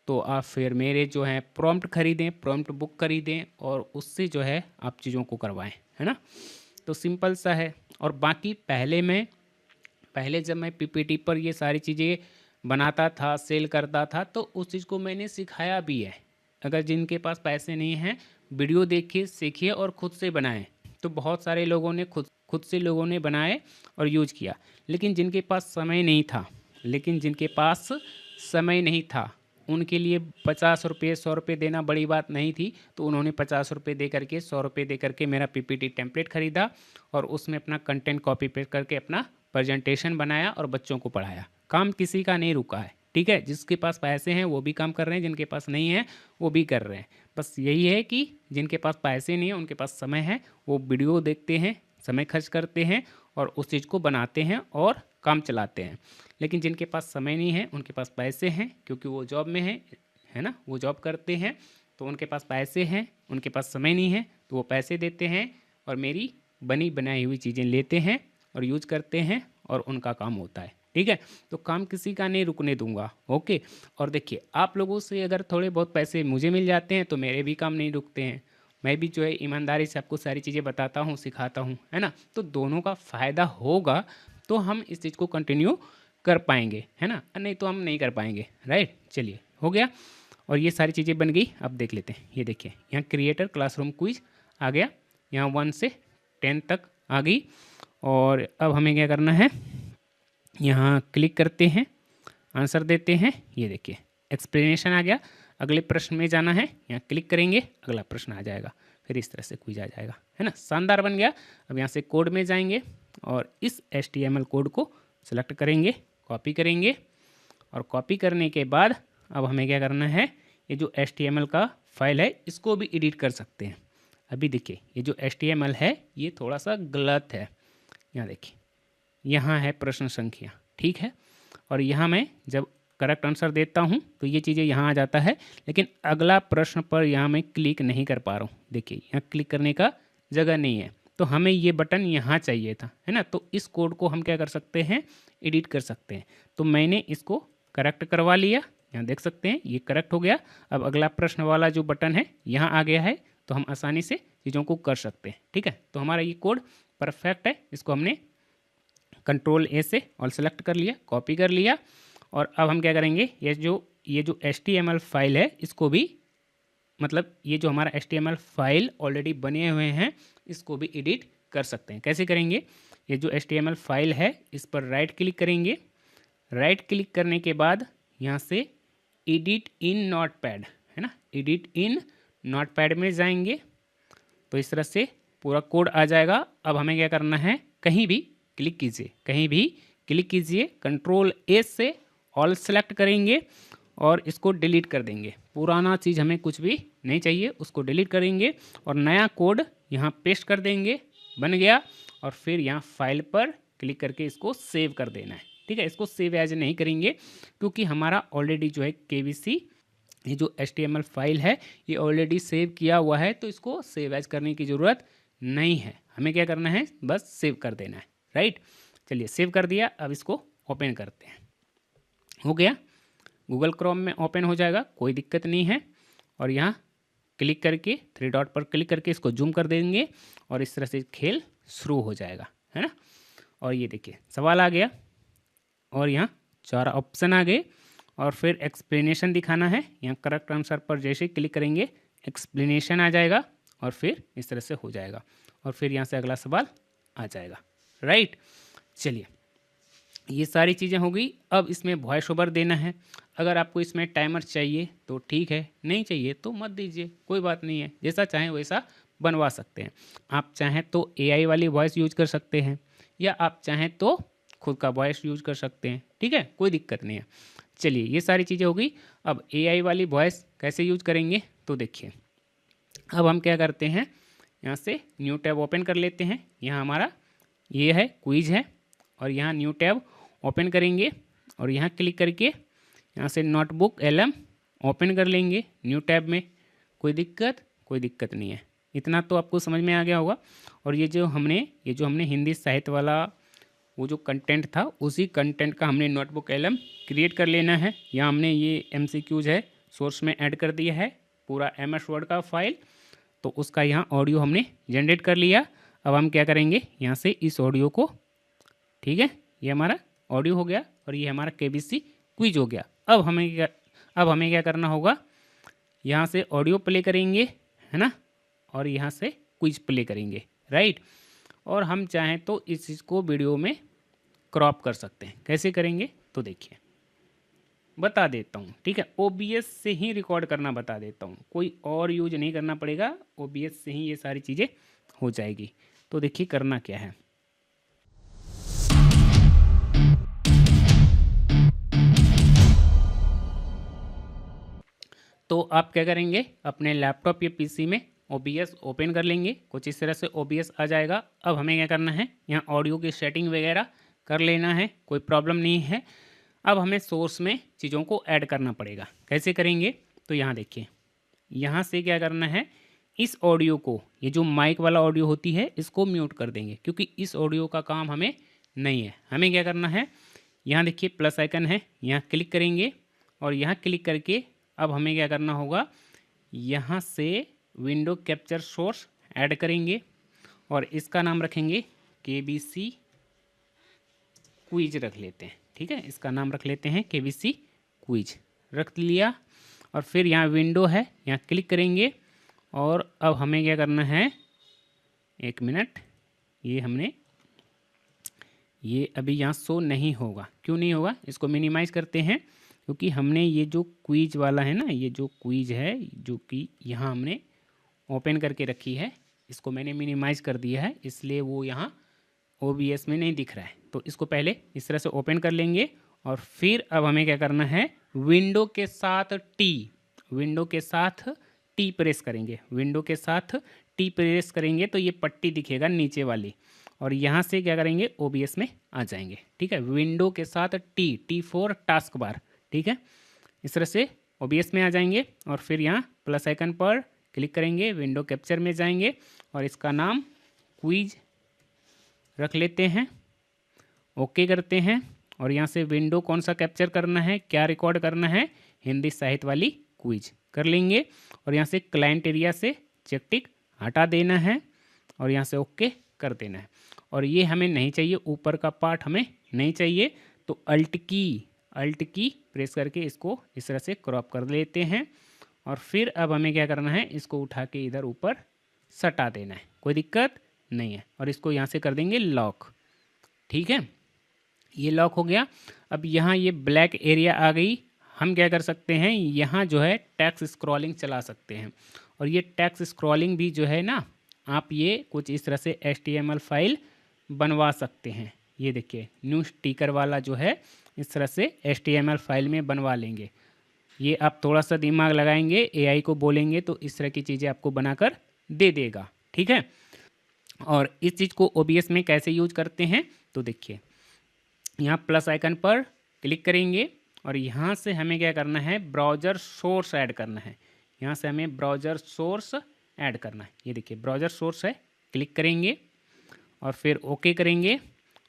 Speaker 1: तो आप फिर मेरे जो है प्रॉम्प्ट खरीदें, प्रॉम्प्ट बुक खरीदें और उससे जो है आप चीज़ों को करवाएं, है ना। तो सिंपल सा है। और बाकी पहले जब मैं PPT पर ये सारी चीज़ें बनाता था, सेल करता था, तो उस चीज़ को मैंने सिखाया भी है। अगर जिनके पास पैसे नहीं हैं, वीडियो देखिए, सीखिए और ख़ुद से बनाएं। तो बहुत सारे लोगों ने खुद से लोगों ने बनाए और यूज किया, लेकिन जिनके पास समय नहीं था उनके लिए 50 रुपये 100 रुपये देना बड़ी बात नहीं थी, तो उन्होंने 50 रुपये दे करके 100 रुपये दे करके मेरा पीपीटी टेम्पलेट ख़रीदा और उसमें अपना कंटेंट कॉपी पेस्ट करके अपना प्रेजेंटेशन बनाया और बच्चों को पढ़ाया। काम किसी का नहीं रुका है, ठीक है। जिसके पास पैसे हैं वो भी काम कर रहे हैं, जिनके पास नहीं है वो भी कर रहे हैं। बस यही है कि जिनके पास पैसे नहीं है उनके पास समय है, वो वीडियो देखते हैं, समय खर्च करते हैं और उस चीज़ को बनाते हैं और काम चलाते हैं। लेकिन जिनके पास समय नहीं है उनके पास पैसे हैं, क्योंकि वो जॉब में है ना, वो जॉब करते हैं, तो उनके पास पैसे हैं, उनके पास समय नहीं है, तो वो पैसे देते हैं और मेरी बनी बनाई हुई चीज़ें लेते हैं और यूज करते हैं और उनका काम होता है, ठीक है। तो काम किसी का नहीं रुकने दूंगा, ओके। और देखिए, आप लोगों से अगर थोड़े बहुत पैसे मुझे मिल जाते हैं तो मेरे भी काम नहीं रुकते हैं। मैं भी जो है ईमानदारी से आपको सारी चीज़ें बताता हूँ, सिखाता हूँ, है ना। तो दोनों का फ़ायदा होगा तो हम इस चीज़ को कंटिन्यू कर पाएंगे, है ना, नहीं तो हम नहीं कर पाएंगे, राइट। चलिए, हो गया और ये सारी चीज़ें बन गई। अब देख लेते हैं, ये देखिए यहाँ क्रिएटर क्लासरूम क्विज आ गया, यहाँ 1 से 10 तक आ गई। और अब हमें क्या करना है, यहाँ क्लिक करते हैं, आंसर देते हैं, ये देखिए एक्सप्लेनेशन आ गया। अगले प्रश्न में जाना है, यहाँ क्लिक करेंगे, अगला प्रश्न आ जाएगा, फिर इस तरह से क्विज आ जाएगा, है ना। शानदार बन गया। अब यहाँ से कोड में जाएंगे और इस HTML कोड को सेलेक्ट करेंगे, कॉपी करेंगे और कॉपी करने के बाद अब हमें क्या करना है, ये जो HTML का फाइल है इसको भी एडिट कर सकते हैं। अभी देखिए ये जो HTML है ये थोड़ा सा गलत है, यहाँ देखिए, यहाँ है प्रश्न संख्या, ठीक है। और यहाँ मैं जब करेक्ट आंसर देता हूँ तो ये चीज़ें यहाँ आ जाता है, लेकिन अगला प्रश्न पर यहाँ मैं क्लिक नहीं कर पा रहा हूँ। देखिए यहाँ क्लिक करने का जगह नहीं है, तो हमें ये बटन यहाँ चाहिए था, है ना। तो इस कोड को हम क्या कर सकते हैं, एडिट कर सकते हैं। तो मैंने इसको करेक्ट करवा लिया, यहाँ देख सकते हैं ये करेक्ट हो गया। अब अगला प्रश्न वाला जो बटन है यहाँ आ गया है, तो हम आसानी से चीज़ों को कर सकते हैं, ठीक है। तो हमारा ये कोड परफेक्ट है, इसको हमने कंट्रोल A से ऑल सेलेक्ट कर लिया, कॉपी कर लिया। और अब हम क्या करेंगे, ये जो HTML फाइल है इसको भी, मतलब ये जो हमारा HTML फाइल ऑलरेडी बने हुए हैं इसको भी एडिट कर सकते हैं। कैसे करेंगे, ये जो HTML फाइल है इस पर राइट क्लिक करेंगे, राइट क्लिक करने के बाद यहाँ से एडिट इन नोटपैड, है ना, एडिट इन नोटपैड में जाएंगे, तो इस तरह से पूरा कोड आ जाएगा। अब हमें क्या करना है, कहीं भी क्लिक कीजिए, कहीं भी क्लिक कीजिए, कंट्रोल A से ऑल सेलेक्ट करेंगे और इसको डिलीट कर देंगे। पुराना चीज़ हमें कुछ भी नहीं चाहिए, उसको डिलीट करेंगे और नया कोड यहाँ पेस्ट कर देंगे, बन गया। और फिर यहाँ फाइल पर क्लिक करके इसको सेव कर देना है, ठीक है। इसको सेव एज नहीं करेंगे क्योंकि हमारा ऑलरेडी जो है KBC ये जो HTML फाइल है ये ऑलरेडी सेव किया हुआ है, तो इसको सेव एज करने की ज़रूरत नहीं है। हमें क्या करना है, बस सेव कर देना है, राइट। चलिए सेव कर दिया, अब इसको ओपन करते हैं। हो गया, गूगल क्रोम में ओपन हो जाएगा, कोई दिक्कत नहीं है। और यहाँ क्लिक करके 3 डॉट पर क्लिक करके इसको जूम कर देंगे और इस तरह से खेल शुरू हो जाएगा, है ना। और ये देखिए सवाल आ गया और यहाँ 4 ऑप्शन आ गए और फिर एक्सप्लेनेशन दिखाना है। यहाँ करेक्ट आंसर पर जैसे क्लिक करेंगे एक्सप्लेनेशन आ जाएगा और फिर इस तरह से हो जाएगा और फिर यहाँ से अगला सवाल आ जाएगा, राइट। चलिए ये सारी चीज़ें हो गई। अब इसमें वॉइस ओवर देना है। अगर आपको इसमें टाइमर चाहिए तो ठीक है, नहीं चाहिए तो मत दीजिए, कोई बात नहीं है, जैसा चाहें वैसा बनवा सकते हैं। आप चाहें तो AI वाली वॉइस यूज कर सकते हैं या आप चाहें तो खुद का वॉइस यूज कर सकते हैं, ठीक है, कोई दिक्कत नहीं है। चलिए ये सारी चीज़ें हो गई। अब AI वाली वॉइस कैसे यूज करेंगे, तो देखिए अब हम क्या करते हैं, यहाँ से न्यू टैब ओपन कर लेते हैं। यहाँ हमारा ये है क्विज है और यहाँ न्यू टैब ओपन करेंगे और यहाँ क्लिक करके यहाँ से नोटबुक LM ओपन कर लेंगे न्यू टैब में। कोई दिक्कत नहीं है, इतना तो आपको समझ में आ गया होगा। और ये जो हमने हिंदी साहित्य वाला वो जो कंटेंट था उसी कंटेंट का हमने नोटबुक LM क्रिएट कर लेना है। यहाँ हमने ये MCQs है सोर्स में ऐड कर दिया है, पूरा MS वर्ड का फाइल, तो उसका यहाँ ऑडियो हमने जनरेट कर लिया। अब हम क्या करेंगे, यहाँ से इस ऑडियो को, ठीक है, ये हमारा ऑडियो हो गया और ये हमारा KBC क्विज हो गया। अब हमें क्या करना होगा, यहाँ से ऑडियो प्ले करेंगे, है ना, और यहाँ से क्विज प्ले करेंगे, राइट। और हम चाहें तो इस चीज़ को वीडियो में क्रॉप कर सकते हैं। कैसे करेंगे, तो देखिए बता देता हूँ, ठीक है। OBS से ही रिकॉर्ड करना बता देता हूँ, कोई और यूज नहीं करना पड़ेगा, OBS से ही ये सारी चीज़ें हो जाएगी। तो देखिए करना क्या है। तो आप क्या करेंगे, अपने लैपटॉप या PC में OBS ओपन कर लेंगे, कुछ इस तरह से OBS आ जाएगा। अब हमें क्या करना है, यहाँ ऑडियो की सेटिंग वगैरह कर लेना है, कोई प्रॉब्लम नहीं है। अब हमें सोर्स में चीज़ों को ऐड करना पड़ेगा। कैसे करेंगे, तो यहाँ देखिए, यहाँ से क्या करना है, इस ऑडियो को, ये जो माइक वाला ऑडियो होती है, इसको म्यूट कर देंगे, क्योंकि इस ऑडियो का काम हमें नहीं है। हमें क्या करना है, यहाँ देखिए प्लस आइकन है, यहाँ क्लिक करेंगे और यहाँ क्लिक करके अब हमें क्या करना होगा, यहाँ से विंडो कैप्चर सोर्स ऐड करेंगे और इसका नाम रखेंगे KBC क्विज रख लेते हैं, ठीक है। इसका नाम रख लेते हैं KBC क्विज, रख लिया। और फिर यहाँ विंडो है, यहाँ क्लिक करेंगे और अब हमें क्या करना है, एक मिनट, ये अभी यहाँ शो नहीं होगा। क्यों नहीं होगा, इसको मिनिमाइज़ करते हैं, क्योंकि हमने ये जो क्विज वाला है ना, ये जो क्विज है जो कि यहाँ हमने ओपन करके रखी है, इसको मैंने मिनिमाइज़ कर दिया है, इसलिए वो यहाँ OBS में नहीं दिख रहा है। तो इसको पहले इस तरह से ओपन कर लेंगे और फिर अब हमें क्या करना है, विंडो के साथ टी प्रेस करेंगे। विंडो के साथ टी प्रेस करेंगे तो ये पट्टी दिखेगा नीचे वाली, और यहाँ से क्या करेंगे, OBS में आ जाएंगे, ठीक है। विंडो के साथ टी फॉर टास्क बार, ठीक है। इस तरह से OBS में आ जाएंगे और फिर यहाँ प्लस आइकन पर क्लिक करेंगे, विंडो कैप्चर में जाएंगे और इसका नाम क्विज रख लेते हैं, ओके करते हैं। और यहाँ से विंडो कौन सा कैप्चर करना है, क्या रिकॉर्ड करना है, हिंदी साहित्य वाली क्विज कर लेंगे और यहाँ से क्लाइंट एरिया से चेक टिक हटा देना है और यहाँ से ओके कर देना है। और ये हमें नहीं चाहिए, ऊपर का पार्ट हमें नहीं चाहिए, तो अल्ट की प्रेस करके इसको इस तरह से क्रॉप कर लेते हैं और फिर अब हमें क्या करना है, इसको उठा के इधर ऊपर सटा देना है, कोई दिक्कत नहीं है। और इसको यहाँ से कर देंगे लॉक, ठीक है। ये लॉक हो गया। अब यहाँ ये ब्लैक एरिया आ गई, हम क्या कर सकते हैं, यहाँ जो है टेक्स्ट स्क्रॉलिंग चला सकते हैं। और ये टेक्स्ट स्क्रॉलिंग भी जो है ना, आप ये कुछ इस तरह से HTML फाइल बनवा सकते हैं। ये देखिए न्यू स्टिकर वाला जो है, इस तरह से HTML फाइल में बनवा लेंगे। ये आप थोड़ा सा दिमाग लगाएंगे, AI को बोलेंगे तो इस तरह की चीज़ें आपको बनाकर दे देगा, ठीक है। और इस चीज़ को OBS में कैसे यूज करते हैं, तो देखिए यहाँ प्लस आइकन पर क्लिक करेंगे और यहाँ से हमें क्या करना है, ब्राउज़र सोर्स ऐड करना है। यहाँ से हमें ब्राउज़र सोर्स ऐड करना है। ये देखिए ब्राउज़र सोर्स है, क्लिक करेंगे और फिर ओके करेंगे।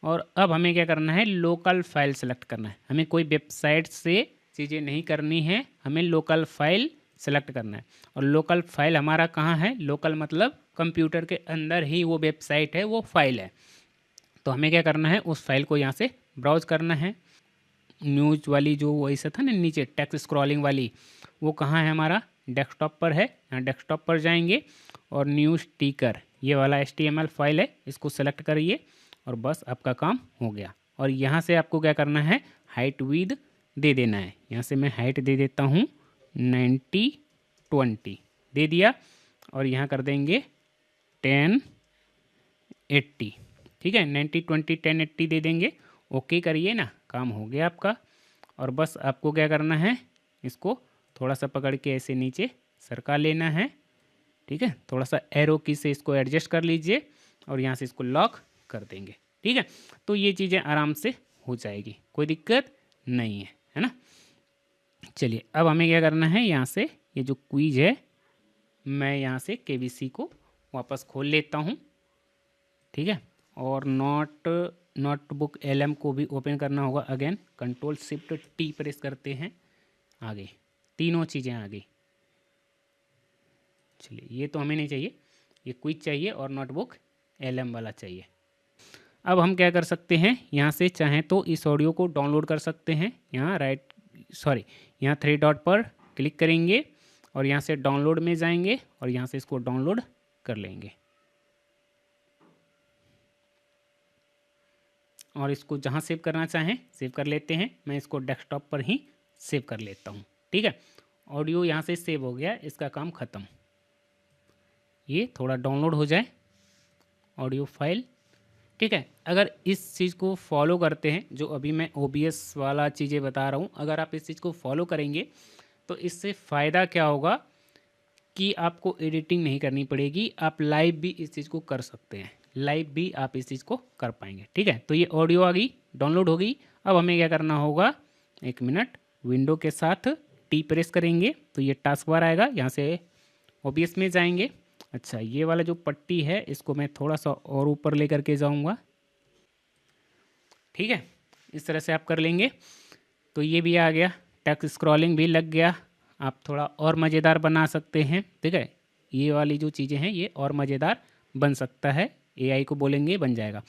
Speaker 1: और अब हमें क्या करना है, लोकल फाइल सेलेक्ट करना है। हमें कोई वेबसाइट से चीज़ें नहीं करनी है, हमें लोकल फाइल सेलेक्ट करना है। और लोकल फाइल हमारा कहाँ है, लोकल मतलब कंप्यूटर के अंदर ही वो वेबसाइट है, वो फाइल है। तो हमें क्या करना है, उस फाइल को यहाँ से ब्राउज करना है। न्यूज़ वाली जो वो ऐसा था ना नीचे टेक्स्ट स्क्रॉलिंग वाली, वो कहाँ है, हमारा डेस्कटॉप पर है। यहाँ डेस्कटॉप पर जाएंगे और न्यू स्टिकर ये वाला HTML फाइल है, इसको सेलेक्ट करिए और बस आपका काम हो गया। और यहाँ से आपको क्या करना है, हाइट विड्थ दे देना है। यहाँ से मैं हाइट दे देता हूँ 90/20 दे दिया और यहाँ कर देंगे 1080, ठीक है। 90/20 1080 दे देंगे, ओके करिए ना, काम हो गया आपका। और बस आपको क्या करना है, इसको थोड़ा सा पकड़ के ऐसे नीचे सरका लेना है, ठीक है। थोड़ा सा एरो की से इसको एडजस्ट कर लीजिए और यहाँ से इसको लॉक कर देंगे, ठीक है। तो ये चीज़ें आराम से हो जाएगी, कोई दिक्कत नहीं है ना। चलिए अब हमें क्या करना है, यहाँ से ये जो क्विज है, मैं यहाँ से KBC को वापस खोल लेता हूँ, ठीक है। और नोटबुक LM को भी ओपन करना होगा। अगेन Ctrl+Shift+T प्रेस करते हैं, आ गई, तीनों चीज़ें आ गई। चलिए ये तो हमें नहीं चाहिए, ये क्विज चाहिए और नोटबुक LM वाला चाहिए। अब हम क्या कर सकते हैं, यहाँ से चाहें तो इस ऑडियो को डाउनलोड कर सकते हैं। यहाँ यहाँ 3 डॉट पर क्लिक करेंगे और यहाँ से डाउनलोड में जाएंगे और यहाँ से इसको डाउनलोड कर लेंगे। और इसको जहाँ सेव करना चाहें सेव कर लेते हैं। मैं इसको डेस्कटॉप पर ही सेव कर लेता हूँ। ठीक है, ऑडियो यहाँ से सेव हो गया, इसका काम ख़त्म। ये थोड़ा डाउनलोड हो जाए ऑडियो फाइल। ठीक है, अगर इस चीज़ को फॉलो करते हैं, जो अभी मैं OBS वाला चीज़ें बता रहा हूँ, अगर आप इस चीज़ को फॉलो करेंगे तो इससे फ़ायदा क्या होगा कि आपको एडिटिंग नहीं करनी पड़ेगी, आप लाइव भी इस चीज़ को कर सकते हैं, लाइव भी आप इस चीज़ को कर पाएंगे। ठीक है, तो ये ऑडियो आ गई, डाउनलोड हो गई। अब हमें क्या करना होगा, 1 मिनट, विंडो के साथ टी प्रेस करेंगे तो ये टास्क बार आएगा, यहाँ से OBS में जाएंगे। अच्छा, ये वाला जो पट्टी है इसको मैं थोड़ा सा और ऊपर लेकर के जाऊँगा। ठीक है, इस तरह से आप कर लेंगे तो ये भी आ गया, टेक्स्ट स्क्रॉलिंग भी लग गया। आप थोड़ा और मज़ेदार बना सकते हैं। ठीक है, ये वाली जो चीज़ें हैं ये और मज़ेदार बन सकता है, AI को बोलेंगे बन जाएगा।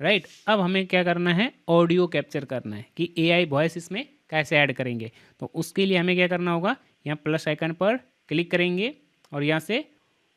Speaker 1: राइट, अब हमें क्या करना है, ऑडियो कैप्चर करना है कि AI वॉइस इसमें कैसे ऐड करेंगे। तो उसके लिए हमें क्या करना होगा, यहाँ प्लस आइकन पर क्लिक करेंगे और यहाँ से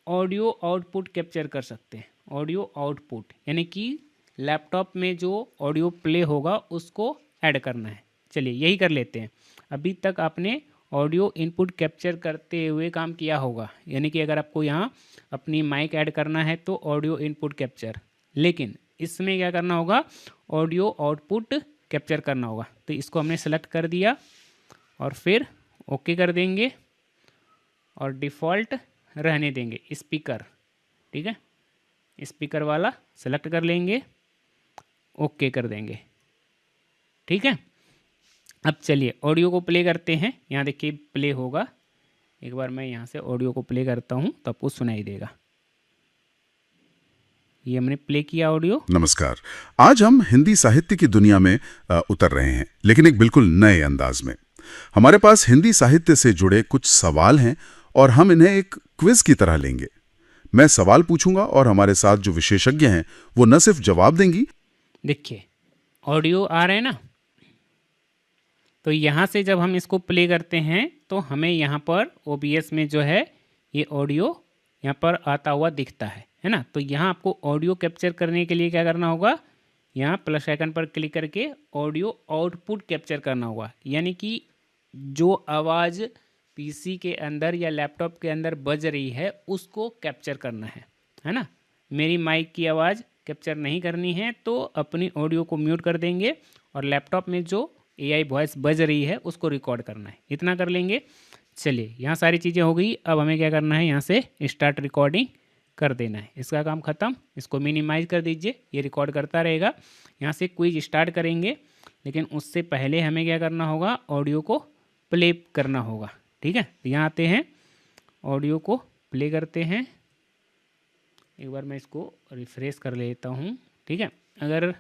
Speaker 1: ऑडियो आउटपुट कैप्चर कर सकते हैं। ऑडियो आउटपुट यानी कि लैपटॉप में जो ऑडियो प्ले होगा उसको ऐड करना है। चलिए यही कर लेते हैं। अभी तक आपने ऑडियो इनपुट कैप्चर करते हुए काम किया होगा, यानी कि अगर आपको यहाँ अपनी माइक ऐड करना है तो ऑडियो इनपुट कैप्चर, लेकिन इसमें क्या करना होगा, ऑडियो आउटपुट कैप्चर करना होगा। तो इसको हमने सेलेक्ट कर दिया और फिर ओके कर देंगे और डिफ़ॉल्ट रहने देंगे स्पीकर। ठीक है, स्पीकर वाला सेलेक्ट कर लेंगे, ओके कर देंगे। ठीक है, अब चलिए ऑडियो को प्ले करते हैं। यहाँ देखिए प्ले होगा, एक बार मैं यहाँ से ऑडियो को प्ले करता हूँ तो आपको सुनाई देगा। ये हमने प्ले किया ऑडियो।
Speaker 4: नमस्कार, आज हम हिंदी साहित्य की दुनिया में उतर रहे हैं, लेकिन एक बिल्कुल नए अंदाज में। हमारे पास हिंदी साहित्य से जुड़े कुछ सवाल हैं और हम इन्हें एक क्विज की तरह लेंगे। मैं सवाल पूछूंगा और हमारे साथ जो विशेषज्ञ हैं वो न सिर्फ जवाब देंगी।
Speaker 1: देखिए ऑडियो आ रहे हैं ना, तो यहाँ से जब हम इसको प्ले करते हैं तो हमें यहाँ पर OBS में जो है ये ऑडियो यहाँ पर आता हुआ दिखता है ना। तो यहाँ आपको ऑडियो कैप्चर करने के लिए क्या करना होगा, यहाँ प्लस आइकन पर क्लिक करके ऑडियो आउटपुट कैप्चर करना होगा, यानी कि जो आवाज़ PC के अंदर या लैपटॉप के अंदर बज रही है उसको कैप्चर करना है ना। मेरी माइक की आवाज़ कैप्चर नहीं करनी है तो अपनी ऑडियो को म्यूट कर देंगे और लैपटॉप में जो AI वॉइस बज रही है उसको रिकॉर्ड करना है, इतना कर लेंगे। चलिए यहाँ सारी चीज़ें हो गई, अब हमें क्या करना है, यहाँ से स्टार्ट रिकॉर्डिंग कर देना है। इसका काम ख़त्म, इसको मिनिमाइज कर दीजिए, ये रिकॉर्ड करता रहेगा। यहाँ से क्विज स्टार्ट करेंगे, लेकिन उससे पहले हमें क्या करना होगा, ऑडियो को प्ले करना होगा। ठीक है, तो यहाँ आते हैं, ऑडियो को प्ले करते हैं। एक बार मैं इसको रिफ्रेश कर लेता हूँ। ठीक है, अगर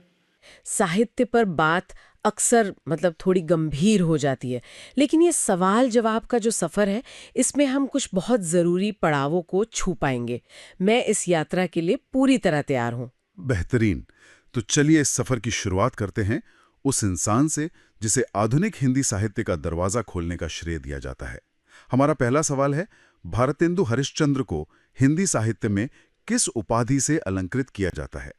Speaker 3: साहित्य पर बात अक्सर थोड़ी गंभीर हो जाती है, लेकिन ये सवाल जवाब का जो सफ़र है इसमें हम कुछ बहुत ज़रूरी पड़ावों को छू पाएंगे। मैं इस यात्रा के लिए पूरी तरह तैयार हूँ।
Speaker 4: बेहतरीन। तो चलिए इस सफर की शुरुआत करते हैं उस इंसान से जिसे आधुनिक हिंदी साहित्य का दरवाजा खोलने का श्रेय दिया जाता है। हमारा पहला सवाल है, भारतेंदु हरिश्चंद्र को हिंदी साहित्य में किस उपाधि से अलंकृत किया जाता है?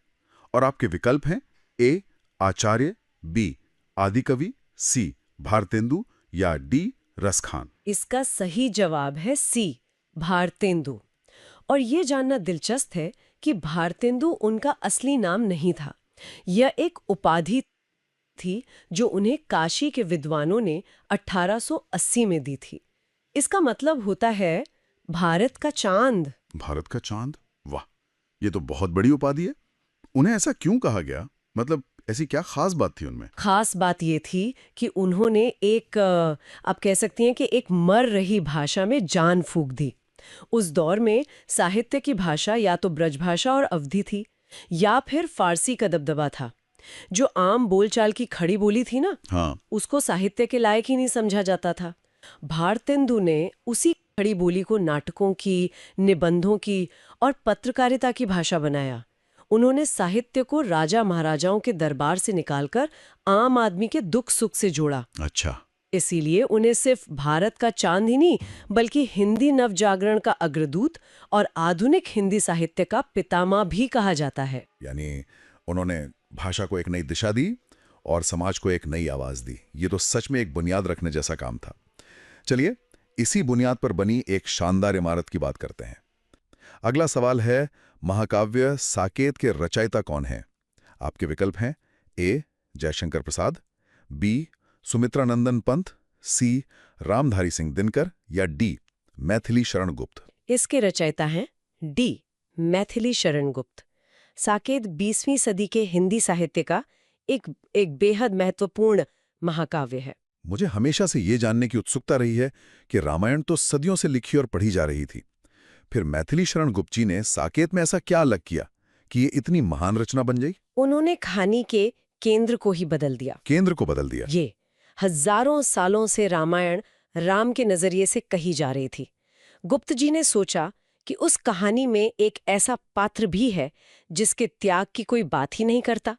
Speaker 4: और आपके विकल्प हैं A आचार्य, B आदिकवि, C भारतेंदु या D रसखान।
Speaker 3: इसका सही जवाब है C भारतेंदु। और ये जानना दिलचस्प है कि भारतेंदु उनका असली नाम नहीं था, यह एक उपाधि थी जो उन्हें काशी के विद्वानों ने 1880 में दी थी। इसका मतलब होता है भारत का चांद।
Speaker 4: भारत का चांद? वाह, ये तो बहुत बड़ी उपाधि है। उन्हें ऐसा क्यों कहा गया? ऐसी क्या खास बात थी उनमें?
Speaker 3: खास बात ये थी कि उन्होंने आप कह सकती हैं कि एक मर रही भाषा में जान फूंक दी। उस दौर में साहित्य की भाषा या तो ब्रजभाषा और अवधी थी या फिर फारसी का दबदबा था। जो आम बोलचाल की खड़ी बोली थी ना,
Speaker 4: हाँ।
Speaker 3: उसको साहित्य के लायक ही नहीं समझा जाता था। भारतेंदु ने उसी खड़ी बोली को नाटकों की, निबंधों की और पत्रकारिता की भाषा बनाया। उन्होंने साहित्य को राजा महाराजाओं के दरबार से निकालकर आम आदमी के दुख सुख से जोड़ा।
Speaker 4: अच्छा।
Speaker 3: इसीलिए उन्हें सिर्फ भारत का चांद ही नहीं बल्कि हिंदी नवजागरण का अग्रदूत और आधुनिक हिंदी साहित्य का पितामह भी कहा जाता है।
Speaker 2: यानी उन्होंने भाषा को एक नई दिशा दी और समाज को एक नई आवाज दी। ये तो सच में एक बुनियाद रखने जैसा काम था। चलिए, इसी बुनियाद पर बनी एक शानदार इमारत की बात करते हैं। अगला सवाल है, महाकाव्य साकेत के रचयिता कौन हैं? आपके विकल्प हैं ए जयशंकर प्रसाद, बी सुमित्रानंदन पंत, सी रामधारी सिंह दिनकर या डी मैथिली शरण गुप्त।
Speaker 3: इसके रचयिता हैं डी मैथिली शरण गुप्त। साकेत 20वीं सदी के हिंदी साहित्य का एक बेहद महत्वपूर्ण महाकाव्य है।
Speaker 2: मुझे हमेशा से ये जानने की उत्सुकता रही है कि रामायण तो सदियों से लिखी और पढ़ी जा रही थी, फिर मैथिली शरण गुप्त जी ने साकेत में ऐसा क्या अलग किया कि ये इतनी महान रचना बन गई?
Speaker 3: उन्होंने कहानी के केंद्र को ही बदल दिया।
Speaker 2: केंद्र को बदल दिया।
Speaker 3: ये हजारों सालों से रामायण राम के नजरिए से कही जा रही थी। गुप्त जी ने सोचा कि उस कहानी में एक ऐसा पात्र भी है जिसके त्याग की कोई बात ही नहीं करता,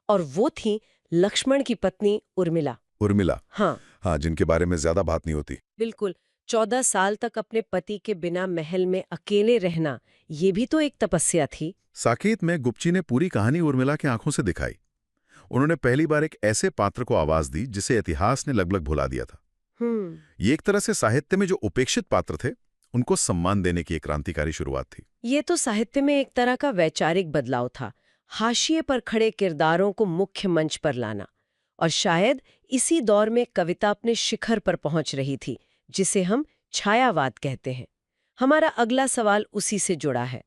Speaker 3: और वो थी लक्ष्मण की पत्नी उर्मिला।
Speaker 2: उर्मिला,
Speaker 3: हाँ,
Speaker 2: जिनके बारे में ज्यादा बात नहीं होती।
Speaker 3: बिल्कुल। 14 साल तक अपने पति के बिना महल में अकेले रहना, ये भी तो एक तपस्या थी।
Speaker 2: साकेत में गुप्तजी ने पूरी कहानी उर्मिला की आंखों से दिखाई। उन्होंने पहली बार एक ऐसे पात्र को आवाज दी जिसे इतिहास ने लगभग भुला दिया था। ये एक तरह से साहित्य में जो उपेक्षित पात्र थे उनको सम्मान देने की एक क्रांतिकारी शुरुआत थी।
Speaker 3: ये तो साहित्य में एक तरह का वैचारिक बदलाव था, हाशिए पर खड़े किरदारों को मुख्य मंच पर लाना। और शायद इसी दौर में कविता अपने शिखर पर पहुंच रही थी, जिसे हम छायावाद कहते हैं। हमारा अगला सवाल उसी से जुड़ा है।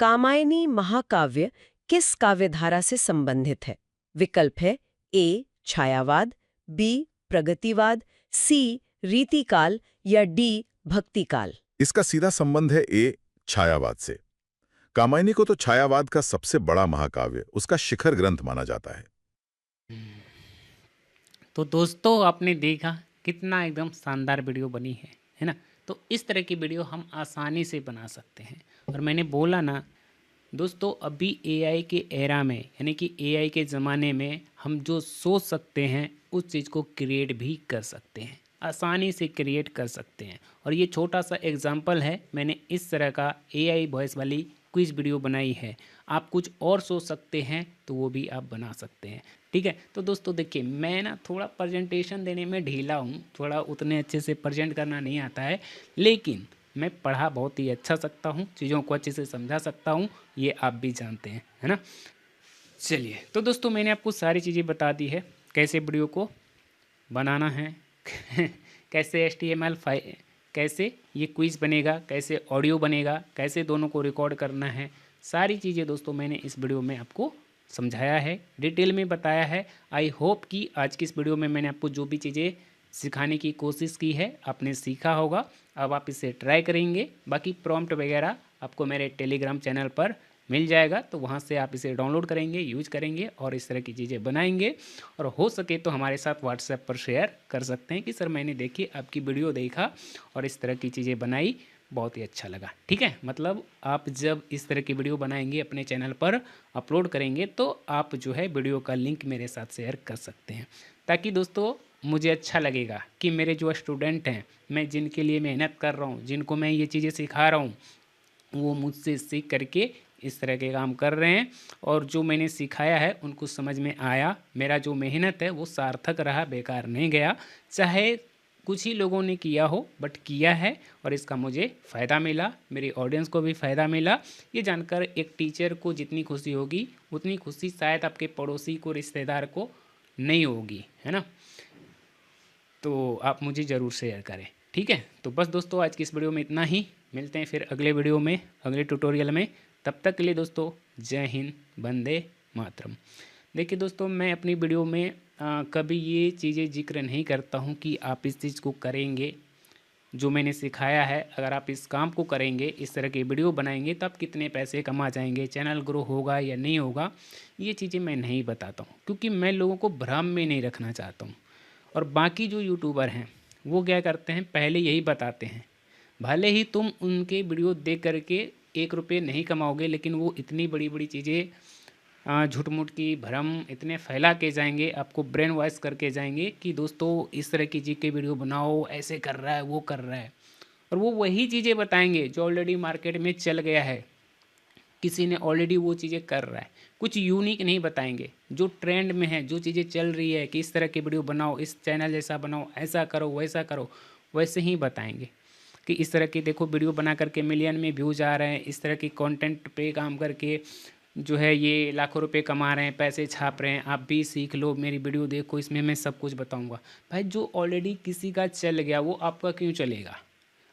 Speaker 3: कामायनी महाकाव्य किस काव्यधारा से संबंधित है? विकल्प है ए छायावाद, बी प्रगतिवाद, सी रीतिकाल या डी भक्तिकाल।
Speaker 4: इसका सीधा संबंध है ए छायावाद से। कामायनी को तो छायावाद का सबसे बड़ा महाकाव्य, उसका शिखर ग्रंथ माना जाता है।
Speaker 1: तो दोस्तों, आपने देखा कितना एकदम शानदार वीडियो बनी है ना? तो इस तरह की वीडियो हम आसानी से बना सकते हैं। और मैंने बोला ना दोस्तों, अभी एआई के एरा में, यानी कि एआई के ज़माने में हम जो सोच सकते हैं उस चीज़ को क्रिएट भी कर सकते हैं, आसानी से क्रिएट कर सकते हैं। और ये छोटा सा एग्जांपल है, मैंने इस तरह का एआई वॉइस वाली क्विज वीडियो बनाई है। आप कुछ और सोच सकते हैं तो वो भी आप बना सकते हैं, ठीक है? तो दोस्तों देखिए, मैं ना थोड़ा प्रेजेंटेशन देने में ढीला हूँ, थोड़ा उतने अच्छे से प्रेजेंट करना नहीं आता है, लेकिन मैं पढ़ा बहुत ही अच्छा सकता हूँ, चीज़ों को अच्छे से समझा सकता हूँ, ये आप भी जानते हैं, है ना? चलिए, तो दोस्तों मैंने आपको सारी चीज़ें बता दी है, कैसे वीडियो को बनाना है कैसे HTML फाइल, कैसे ये क्विज बनेगा, कैसे ऑडियो बनेगा, कैसे दोनों को रिकॉर्ड करना है, सारी चीज़ें दोस्तों मैंने इस वीडियो में आपको समझाया है, डिटेल में बताया है। आई होप कि आज की इस वीडियो में मैंने आपको जो भी चीज़ें सिखाने की कोशिश की है आपने सीखा होगा। अब आप इसे ट्राई करेंगे। बाकी प्रॉम्प्ट वगैरह आपको मेरे टेलीग्राम चैनल पर मिल जाएगा, तो वहाँ से आप इसे डाउनलोड करेंगे, यूज करेंगे और इस तरह की चीज़ें बनाएंगे। और हो सके तो हमारे साथ व्हाट्सएप पर शेयर कर सकते हैं कि सर मैंने देखी आपकी वीडियो देखा और इस तरह की चीज़ें बनाई, बहुत ही अच्छा लगा, ठीक है? मतलब आप जब इस तरह की वीडियो बनाएंगे अपने चैनल पर अपलोड करेंगे तो आप जो है वीडियो का लिंक मेरे साथ शेयर कर सकते हैं, ताकि दोस्तों मुझे अच्छा लगेगा कि मेरे जो स्टूडेंट हैं, मैं जिनके लिए मेहनत कर रहा हूँ, जिनको मैं ये चीज़ें सिखा रहा हूँ, वो मुझसे सीख करके इस तरह के काम कर रहे हैं और जो मैंने सिखाया है उनको समझ में आया, मेरा जो मेहनत है वो सार्थक रहा, बेकार नहीं गया। चाहे कुछ ही लोगों ने किया हो, बट किया है और इसका मुझे फ़ायदा मिला, मेरी ऑडियंस को भी फ़ायदा मिला। ये जानकर एक टीचर को जितनी खुशी होगी उतनी खुशी शायद आपके पड़ोसी को, रिश्तेदार को नहीं होगी, है ना? तो आप मुझे ज़रूर शेयर करें, ठीक है? तो बस दोस्तों आज की इस वीडियो में इतना ही, मिलते हैं फिर अगले वीडियो में, अगले ट्यूटोरियल में। तब तक के लिए दोस्तों जय हिंद, वंदे मातरम। देखिए दोस्तों, मैं अपनी वीडियो में कभी ये चीज़ें जिक्र नहीं करता हूँ कि आप इस चीज़ को करेंगे, जो मैंने सिखाया है अगर आप इस काम को करेंगे, इस तरह के वीडियो बनाएंगे तो आप कितने पैसे कमा जाएंगे, चैनल ग्रो होगा या नहीं होगा, ये चीज़ें मैं नहीं बताता हूँ, क्योंकि मैं लोगों को भ्रम में नहीं रखना चाहता हूँ। और बाकी जो यूट्यूबर हैं वो क्या करते हैं, पहले यही बताते हैं, भले ही तुम उनके वीडियो देख करके 1 रुपये नहीं कमाओगे, लेकिन वो इतनी बड़ी बड़ी चीज़ें झूठ मूठ की भ्रम इतने फैला के जाएंगे, आपको ब्रेन वॉश करके जाएंगे कि दोस्तों इस तरह की जी के वीडियो बनाओ, ऐसे कर रहा है, वो कर रहा है, और वो वही चीज़ें बताएंगे जो ऑलरेडी मार्केट में चल गया है। किसी ने ऑलरेडी वो चीज़ें कर रहा है, कुछ यूनिक नहीं बताएंगे, जो ट्रेंड में है, जो चीज़ें चल रही है कि इस तरह की वीडियो बनाओ, इस चैनल जैसा बनाओ, ऐसा करो वैसा करो, वैसे ही बताएंगे कि इस तरह की देखो वीडियो बना करके मिलियन में व्यूज़ आ रहे हैं, इस तरह की कंटेंट पे काम करके जो है ये लाखों रुपए कमा रहे हैं, पैसे छाप रहे हैं, आप भी सीख लो, मेरी वीडियो देखो, इसमें मैं सब कुछ बताऊंगा। भाई जो ऑलरेडी किसी का चल गया वो आपका क्यों चलेगा?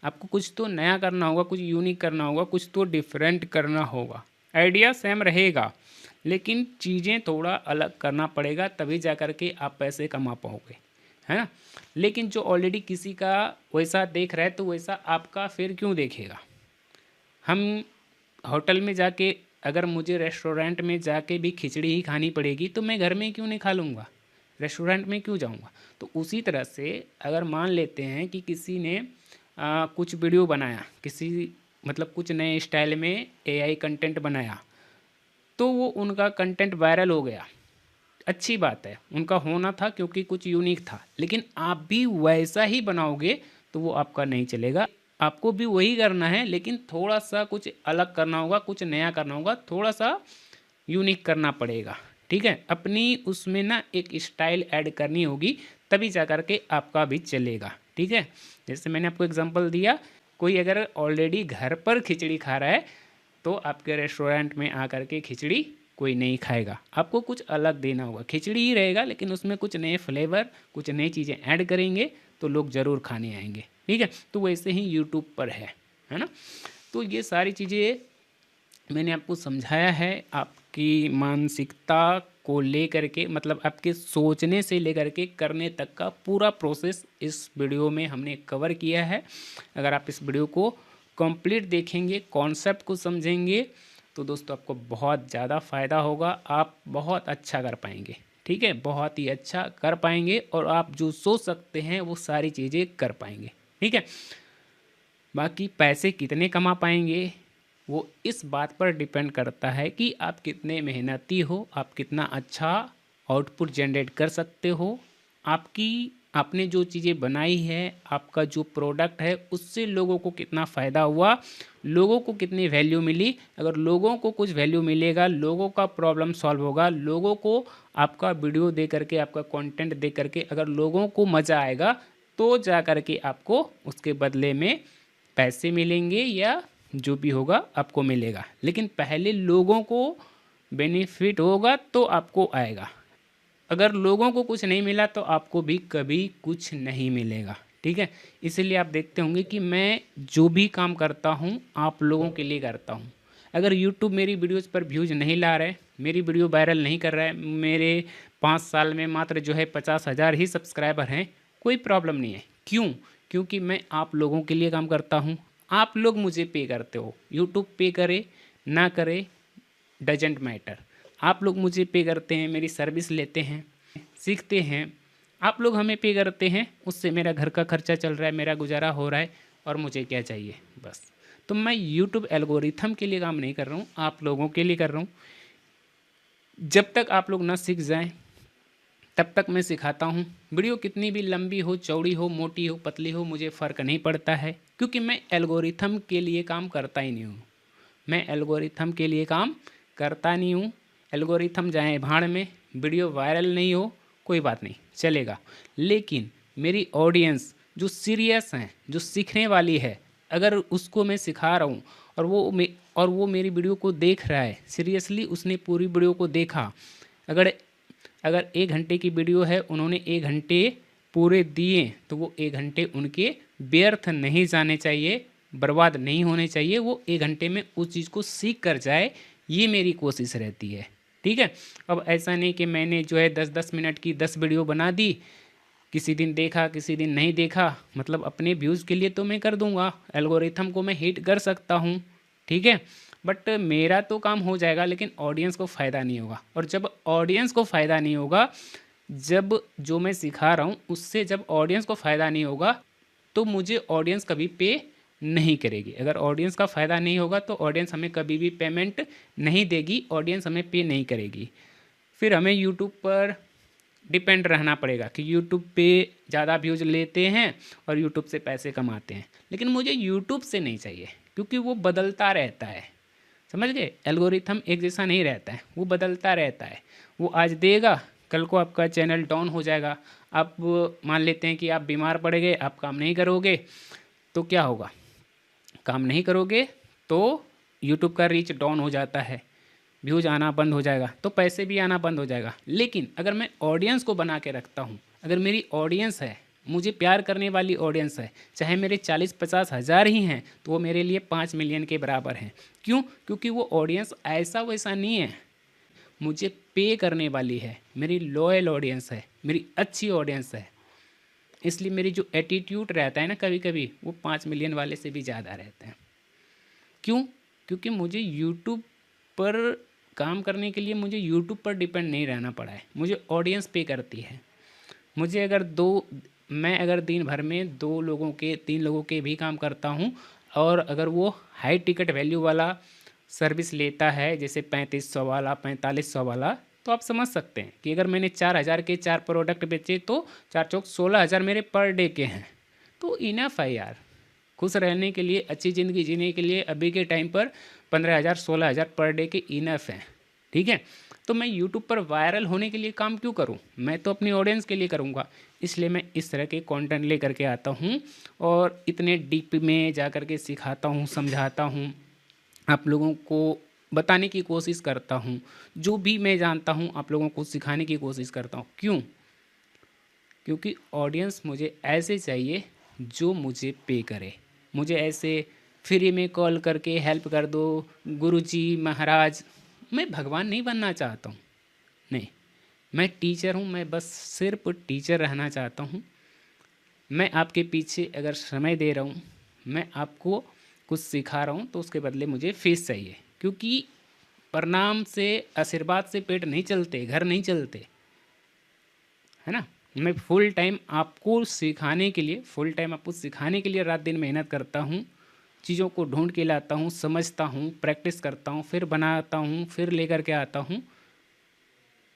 Speaker 1: आपको कुछ तो नया करना होगा, कुछ यूनिक करना होगा, कुछ तो डिफरेंट करना होगा। आइडिया सेम रहेगा लेकिन चीज़ें थोड़ा अलग करना पड़ेगा, तभी जा कर के आप पैसे कमा पाओगे, है ना। लेकिन जो ऑलरेडी किसी का वैसा देख रहा है तो वैसा आपका फिर क्यों देखेगा? हम होटल में जाके, अगर मुझे रेस्टोरेंट में जाके भी खिचड़ी ही खानी पड़ेगी तो मैं घर में क्यों नहीं खा लूँगा, रेस्टोरेंट में क्यों जाऊँगा? तो उसी तरह से अगर मान लेते हैं कि किसी ने कुछ वीडियो बनाया, किसी मतलब कुछ नए स्टाइल में एआई कंटेंट बनाया, तो वो उनका कंटेंट वायरल हो गया, अच्छी बात है, उनका होना था क्योंकि कुछ यूनिक था। लेकिन आप भी वैसा ही बनाओगे तो वो आपका नहीं चलेगा। आपको भी वही करना है लेकिन थोड़ा सा कुछ अलग करना होगा, कुछ नया करना होगा, थोड़ा सा यूनिक करना पड़ेगा, ठीक है। अपनी उसमें ना एक स्टाइल ऐड करनी होगी, तभी जा कर के आपका भी चलेगा, ठीक है। जैसे मैंने आपको एग्जांपल दिया, कोई अगर ऑलरेडी घर पर खिचड़ी खा रहा है तो आपके रेस्टोरेंट में आकर के खिचड़ी कोई नहीं खाएगा, आपको कुछ अलग देना होगा। खिचड़ी ही रहेगा लेकिन उसमें कुछ नए फ्लेवर, कुछ नई चीज़ें ऐड करेंगे तो लोग ज़रूर खाने आएंगे, ठीक है। तो वैसे ही यूट्यूब पर है ना। तो ये सारी चीज़ें मैंने आपको समझाया है, आपकी मानसिकता को लेकर के, मतलब आपके सोचने से लेकर के करने तक का पूरा प्रोसेस इस वीडियो में हमने कवर किया है। अगर आप इस वीडियो को कंप्लीट देखेंगे, कॉन्सेप्ट को समझेंगे, तो दोस्तों आपको बहुत ज़्यादा फ़ायदा होगा, आप बहुत अच्छा कर पाएंगे, ठीक है, बहुत ही अच्छा कर पाएंगे और आप जो सोच सकते हैं वो सारी चीज़ें कर पाएंगे, ठीक है। बाकी पैसे कितने कमा पाएंगे वो इस बात पर डिपेंड करता है कि आप कितने मेहनती हो, आप कितना अच्छा आउटपुट जनरेट कर सकते हो, आपने जो चीज़ें बनाई है, आपका जो प्रोडक्ट है, उससे लोगों को कितना फ़ायदा हुआ, लोगों को कितनी वैल्यू मिली। अगर लोगों को कुछ वैल्यू मिलेगा, लोगों का प्रॉब्लम सॉल्व होगा, लोगों को आपका वीडियो दे करके, आपका कंटेंट दे करके अगर लोगों को मज़ा आएगा तो जा कर के आपको उसके बदले में पैसे मिलेंगे या जो भी होगा आपको मिलेगा। लेकिन पहले लोगों को बेनिफिट होगा तो आपको आएगा। अगर लोगों को कुछ नहीं मिला तो आपको भी कभी कुछ नहीं मिलेगा, ठीक है। इसलिए आप देखते होंगे कि मैं जो भी काम करता हूँ आप लोगों के लिए करता हूँ। अगर YouTube मेरी वीडियोज़ पर व्यूज़ नहीं ला रहा है, मेरी वीडियो वायरल नहीं कर रहा है, मेरे 5 साल में मात्र जो है 50,000 ही सब्सक्राइबर हैं, कोई प्रॉब्लम नहीं है। क्यों? क्योंकि मैं आप लोगों के लिए काम करता हूँ, आप लोग मुझे पे करते हो। YouTube पे करे ना करे डजेंट मैटर, आप लोग मुझे पे करते हैं, मेरी सर्विस लेते हैं, सीखते हैं, आप लोग हमें पे करते हैं, उससे मेरा घर का खर्चा चल रहा है, मेरा गुजारा हो रहा है, और मुझे क्या चाहिए बस। तो मैं YouTube एल्गोरिथम के लिए काम नहीं कर रहा हूँ, आप लोगों के लिए कर रहा हूँ। जब तक आप लोग ना सीख जाएं तब तक मैं सिखाता हूँ। वीडियो कितनी भी लंबी हो, चौड़ी हो, मोटी हो, पतली हो, मुझे फ़र्क नहीं पड़ता है, क्योंकि मैं एल्गोरिथम के लिए काम करता ही नहीं हूँ। मैं एल्गोरिथम के लिए काम करता नहीं हूँ। एल्गोरिथम जाए भाड़ में, वीडियो वायरल नहीं हो कोई बात नहीं, चलेगा। लेकिन मेरी ऑडियंस जो सीरियस हैं, जो सीखने वाली है, अगर उसको मैं सिखा रहा हूँ और वो मेरी वीडियो को देख रहा है सीरियसली, उसने पूरी वीडियो को देखा, अगर 1 घंटे की वीडियो है, उन्होंने 1 घंटे पूरे दिए, तो वो 1 घंटे उनके व्यर्थ नहीं जाने चाहिए, बर्बाद नहीं होने चाहिए। वो 1 घंटे में उस चीज़ को सीख कर जाए, ये मेरी कोशिश रहती है, ठीक है। अब ऐसा नहीं कि मैंने जो है 10-10 मिनट की 10 वीडियो बना दी, किसी दिन देखा किसी दिन नहीं देखा, मतलब अपने व्यूज़ के लिए तो मैं कर दूंगा, एल्गोरिथम को मैं हिट कर सकता हूँ, ठीक है। बट मेरा तो काम हो जाएगा लेकिन ऑडियंस को फ़ायदा नहीं होगा। और जब ऑडियंस को फ़ायदा नहीं होगा, जब जो मैं सिखा रहा हूँ उससे जब ऑडियंस को फ़ायदा नहीं होगा, तो मुझे ऑडियंस कभी पे नहीं करेगी। अगर ऑडियंस का फ़ायदा नहीं होगा तो ऑडियंस हमें कभी भी पेमेंट नहीं देगी, ऑडियंस हमें पे नहीं करेगी। फिर हमें यूट्यूब पर डिपेंड रहना पड़ेगा कि यूट्यूब पे ज़्यादा व्यूज़ लेते हैं और यूट्यूब से पैसे कमाते हैं। लेकिन मुझे यूट्यूब से नहीं चाहिए, क्योंकि वो बदलता रहता है, समझ गए? एल्गोरिथम एक जैसा नहीं रहता है, वो बदलता रहता है। वो आज देगा, कल को आपका चैनल डाउन हो जाएगा। आप मान लेते हैं कि आप बीमार पड़ गए, आप काम नहीं करोगे तो क्या होगा? काम नहीं करोगे तो यूट्यूब का रीच डाउन हो जाता है, व्यूज आना बंद हो जाएगा, तो पैसे भी आना बंद हो जाएगा। लेकिन अगर मैं ऑडियंस को बना के रखता हूँ, अगर मेरी ऑडियंस है, मुझे प्यार करने वाली ऑडियंस है, चाहे मेरे 40-50 हज़ार ही हैं, तो वो मेरे लिए 5 मिलियन के बराबर हैं। क्यों? क्योंकि वो ऑडियंस ऐसा वैसा नहीं है, मुझे पे करने वाली है, मेरी लॉयल ऑडियंस है, मेरी अच्छी ऑडियंस है। इसलिए मेरी जो एटीट्यूड रहता है ना, कभी कभी वो 5 मिलियन वाले से भी ज़्यादा रहता है। क्यों? क्योंकि मुझे यूट्यूब पर काम करने के लिए मुझे यूट्यूब पर डिपेंड नहीं रहना पड़ा है, मुझे ऑडियंस पे करती है। मुझे मैं अगर दिन भर में 2 लोगों के 3 लोगों के भी काम करता हूँ, और अगर वो हाई टिकट वैल्यू वाला सर्विस लेता है, जैसे 3500 वाला, 4500 वाला, तो आप समझ सकते हैं कि अगर मैंने 4000 के 4 प्रोडक्ट बेचे तो 4 चौक 16,000 मेरे पर डे के हैं। तो इनफ है यार, खुश रहने के लिए, अच्छी ज़िंदगी जीने के लिए अभी के टाइम पर 15,000 16,000 पर डे के इनफ हैं। ठीक है? तो मैं यूट्यूब पर वायरल होने के लिए काम क्यों करूं? मैं तो अपनी ऑडियंस के लिए करूंगा। इसलिए मैं इस तरह के कंटेंट ले करके आता हूं और इतने डीप में जा कर के सिखाता हूं, समझाता हूं, आप लोगों को बताने की कोशिश करता हूं। जो भी मैं जानता हूं आप लोगों को सिखाने की कोशिश करता हूं। क्यों? क्योंकि ऑडियंस मुझे ऐसे चाहिए जो मुझे पे करे। मुझे ऐसे फ्री में कॉल करके हेल्प कर दो, गुरुजी महाराज, मैं भगवान नहीं बनना चाहता हूँ। नहीं, मैं टीचर हूँ, मैं बस सिर्फ टीचर रहना चाहता हूँ। मैं आपके पीछे अगर समय दे रहा हूँ, मैं आपको कुछ सिखा रहा हूँ, तो उसके बदले मुझे फीस चाहिए। क्योंकि प्रणाम से, आशीर्वाद से पेट नहीं चलते, घर नहीं चलते, है ना। मैं फुल टाइम आपको सिखाने के लिए रात दिन मेहनत करता हूँ, चीज़ों को ढूंढ के लाता हूँ, समझता हूँ, प्रैक्टिस करता हूँ, फिर बनाता हूँ, फिर लेकर के आता हूँ।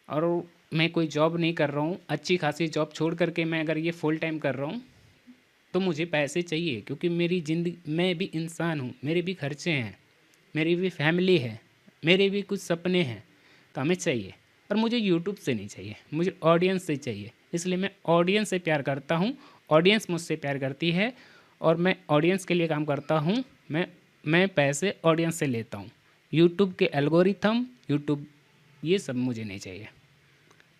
Speaker 1: और मैं कोई जॉब नहीं कर रहा हूँ, अच्छी खासी जॉब छोड़ करके मैं अगर ये फुल टाइम कर रहा हूँ तो मुझे पैसे चाहिए। क्योंकि मेरी ज़िंदगी, मैं भी इंसान हूँ, मेरे भी खर्चे हैं, मेरी भी फैमिली है, मेरे भी कुछ सपने हैं, तो हमें चाहिए। और मुझे यूट्यूब से नहीं चाहिए, मुझे ऑडियंस से चाहिए। इसलिए मैं ऑडियंस से प्यार करता हूँ, ऑडियंस मुझसे प्यार करती है, और मैं ऑडियंस के लिए काम करता हूँ। मैं पैसे ऑडियंस से लेता हूँ। यूट्यूब के एल्गोरिथम, यूट्यूब, ये सब मुझे नहीं चाहिए।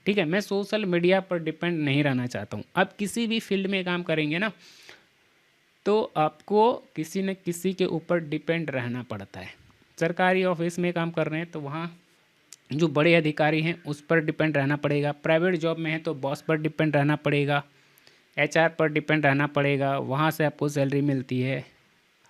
Speaker 1: ठीक है? मैं सोशल मीडिया पर डिपेंड नहीं रहना चाहता हूँ। आप किसी भी फील्ड में काम करेंगे ना, तो आपको किसी न किसी के ऊपर डिपेंड रहना पड़ता है। सरकारी ऑफिस में काम कर रहे हैं तो वहाँ जो बड़े अधिकारी हैं उस पर डिपेंड रहना पड़ेगा। प्राइवेट जॉब में है तो बॉस पर डिपेंड रहना पड़ेगा, एचआर पर डिपेंड रहना पड़ेगा, वहाँ से आपको सैलरी मिलती है।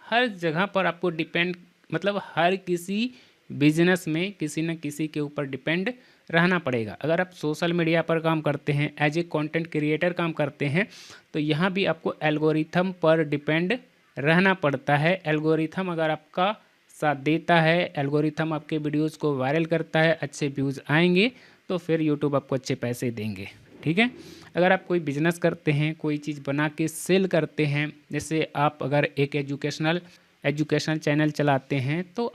Speaker 1: हर जगह पर आपको डिपेंड, मतलब हर किसी बिजनेस में किसी न किसी के ऊपर डिपेंड रहना पड़ेगा। अगर आप सोशल मीडिया पर काम करते हैं, एज ए कंटेंट क्रिएटर काम करते हैं, तो यहाँ भी आपको एल्गोरिथम पर डिपेंड रहना पड़ता है। एल्गोरिथम अगर आपका साथ देता है, एल्गोरिथम आपके वीडियोज़ को वायरल करता है, अच्छे व्यूज़ आएंगे, तो फिर यूट्यूब आपको अच्छे पैसे देंगे। ठीक है? अगर आप कोई बिजनेस करते हैं, कोई चीज़ बना के सेल करते हैं, जैसे आप अगर एक एजुकेशनल चैनल चलाते हैं, तो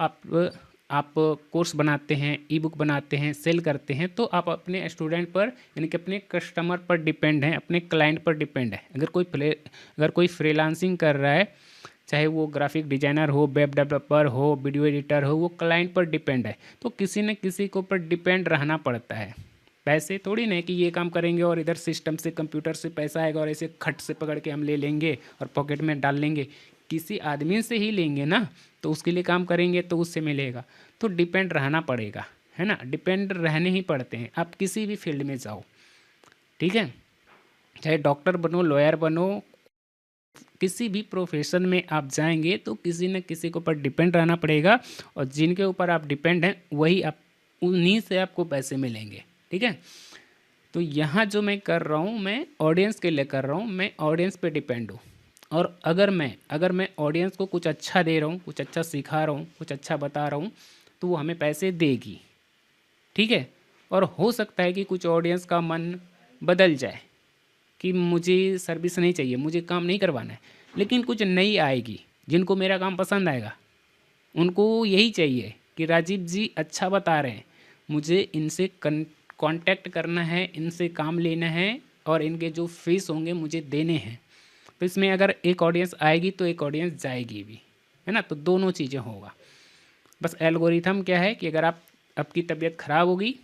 Speaker 1: आप कोर्स बनाते हैं, ई बुक बनाते हैं, सेल करते हैं, तो आप अपने स्टूडेंट पर, यानी कि अपने कस्टमर पर डिपेंड हैं, अपने क्लाइंट पर डिपेंड है। अगर कोई फ्रीलांसिंग कर रहा है, चाहे वो ग्राफिक डिजाइनर हो, वेब डेवलपर हो, वीडियो एडिटर हो, वो क्लाइंट पर डिपेंड है। तो किसी न किसी के ऊपर डिपेंड रहना पड़ता है। पैसे थोड़ी ना कि ये काम करेंगे और इधर सिस्टम से, कंप्यूटर से पैसा आएगा और ऐसे खट से पकड़ के हम ले लेंगे और पॉकेट में डाल लेंगे। किसी आदमी से ही लेंगे ना, तो उसके लिए काम करेंगे तो उससे मिलेगा। तो डिपेंड रहना पड़ेगा, है ना। डिपेंड रहने ही पड़ते हैं, आप किसी भी फील्ड में जाओ। ठीक है? चाहे डॉक्टर बनो, लॉयर बनो, किसी भी प्रोफेशन में आप जाएंगे तो किसी न किसी के ऊपर डिपेंड रहना पड़ेगा, और जिनके ऊपर आप डिपेंड हैं वही आप, उन्हीं से आपको पैसे मिलेंगे। ठीक है? तो यहाँ जो मैं कर रहा हूँ, मैं ऑडियंस के लिए कर रहा हूँ, मैं ऑडियंस पे डिपेंड हूँ। और अगर मैं ऑडियंस को कुछ अच्छा दे रहा हूँ, कुछ अच्छा सिखा रहा हूँ, कुछ अच्छा बता रहा हूँ, तो वो हमें पैसे देगी। ठीक है? और हो सकता है कि कुछ ऑडियंस का मन बदल जाए कि मुझे सर्विस नहीं चाहिए, मुझे काम नहीं करवाना है, लेकिन कुछ नई आएगी जिनको मेरा काम पसंद आएगा, उनको यही चाहिए कि राजीव जी अच्छा बता रहे हैं, मुझे इनसे कांटेक्ट करना है, इनसे काम लेना है और इनके जो फीस होंगे मुझे देने हैं। तो इसमें अगर एक ऑडियंस आएगी तो एक ऑडियंस जाएगी भी, है ना, तो दोनों चीज़ें होगा। बस एल्गोरिथम क्या है कि अगर आपकी तबीयत ख़राब होगी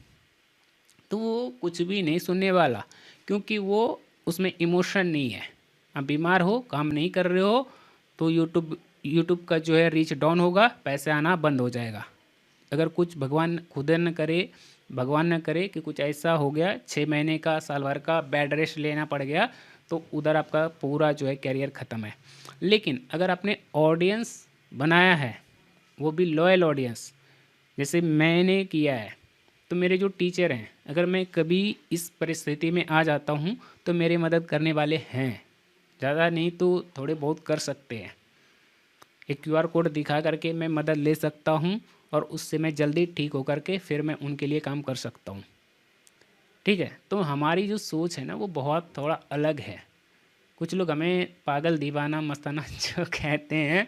Speaker 1: तो वो कुछ भी नहीं सुनने वाला, क्योंकि वो उसमें इमोशन नहीं है। आप बीमार हो, काम नहीं कर रहे हो, तो यूट्यूब का जो है रीच डाउन होगा, पैसे आना बंद हो जाएगा। अगर कुछ भगवान न करे कि कुछ ऐसा हो गया, 6 महीने का, साल भर का बेड रेस्ट लेना पड़ गया, तो उधर आपका पूरा जो है कैरियर ख़त्म है। लेकिन अगर आपने ऑडियंस बनाया है, वो भी लॉयल ऑडियंस, जैसे मैंने किया है, तो मेरे जो टीचर हैं, अगर मैं कभी इस परिस्थिति में आ जाता हूँ तो मेरी मदद करने वाले हैं। ज़्यादा नहीं तो थोड़े बहुत कर सकते हैं। एक QR कोड दिखा करके मैं मदद ले सकता हूँ और उससे मैं जल्दी ठीक हो करके फिर मैं उनके लिए काम कर सकता हूँ। ठीक है, तो हमारी जो सोच है ना वो बहुत थोड़ा अलग है। कुछ लोग हमें पागल, दीवाना, मस्ताना जो कहते हैं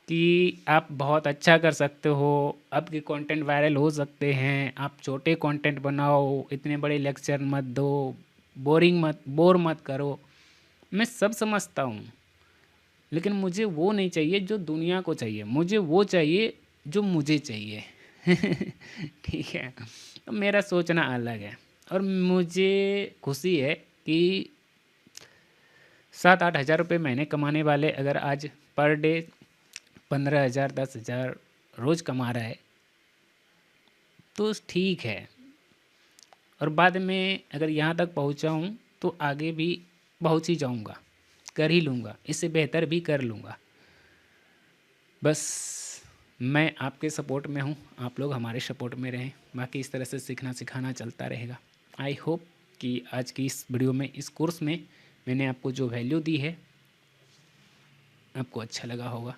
Speaker 1: कि आप बहुत अच्छा कर सकते हो, आपके कंटेंट वायरल हो सकते हैं, आप छोटे कंटेंट बनाओ, इतने बड़े लेक्चर मत दो, बोर मत करो। मैं सब समझता हूँ, लेकिन मुझे वो नहीं चाहिए जो दुनिया को चाहिए, मुझे वो चाहिए जो मुझे चाहिए। ठीक है, तो मेरा सोचना अलग है और मुझे खुशी है कि 7-8 हज़ार रुपये महीने कमाने वाले अगर आज पर डे 15,000 10,000 रोज़ कमा रहा है तो ठीक है। और बाद में अगर यहाँ तक पहुँचा हूँ तो आगे भी पहुँच ही जाऊँगा, कर ही लूँगा, इससे बेहतर भी कर लूँगा। बस मैं आपके सपोर्ट में हूँ, आप लोग हमारे सपोर्ट में रहें। बाकी इस तरह से सीखना सिखाना चलता रहेगा। आई होप कि आज की इस वीडियो में, इस कोर्स में मैंने आपको जो वैल्यू दी है आपको अच्छा लगा होगा।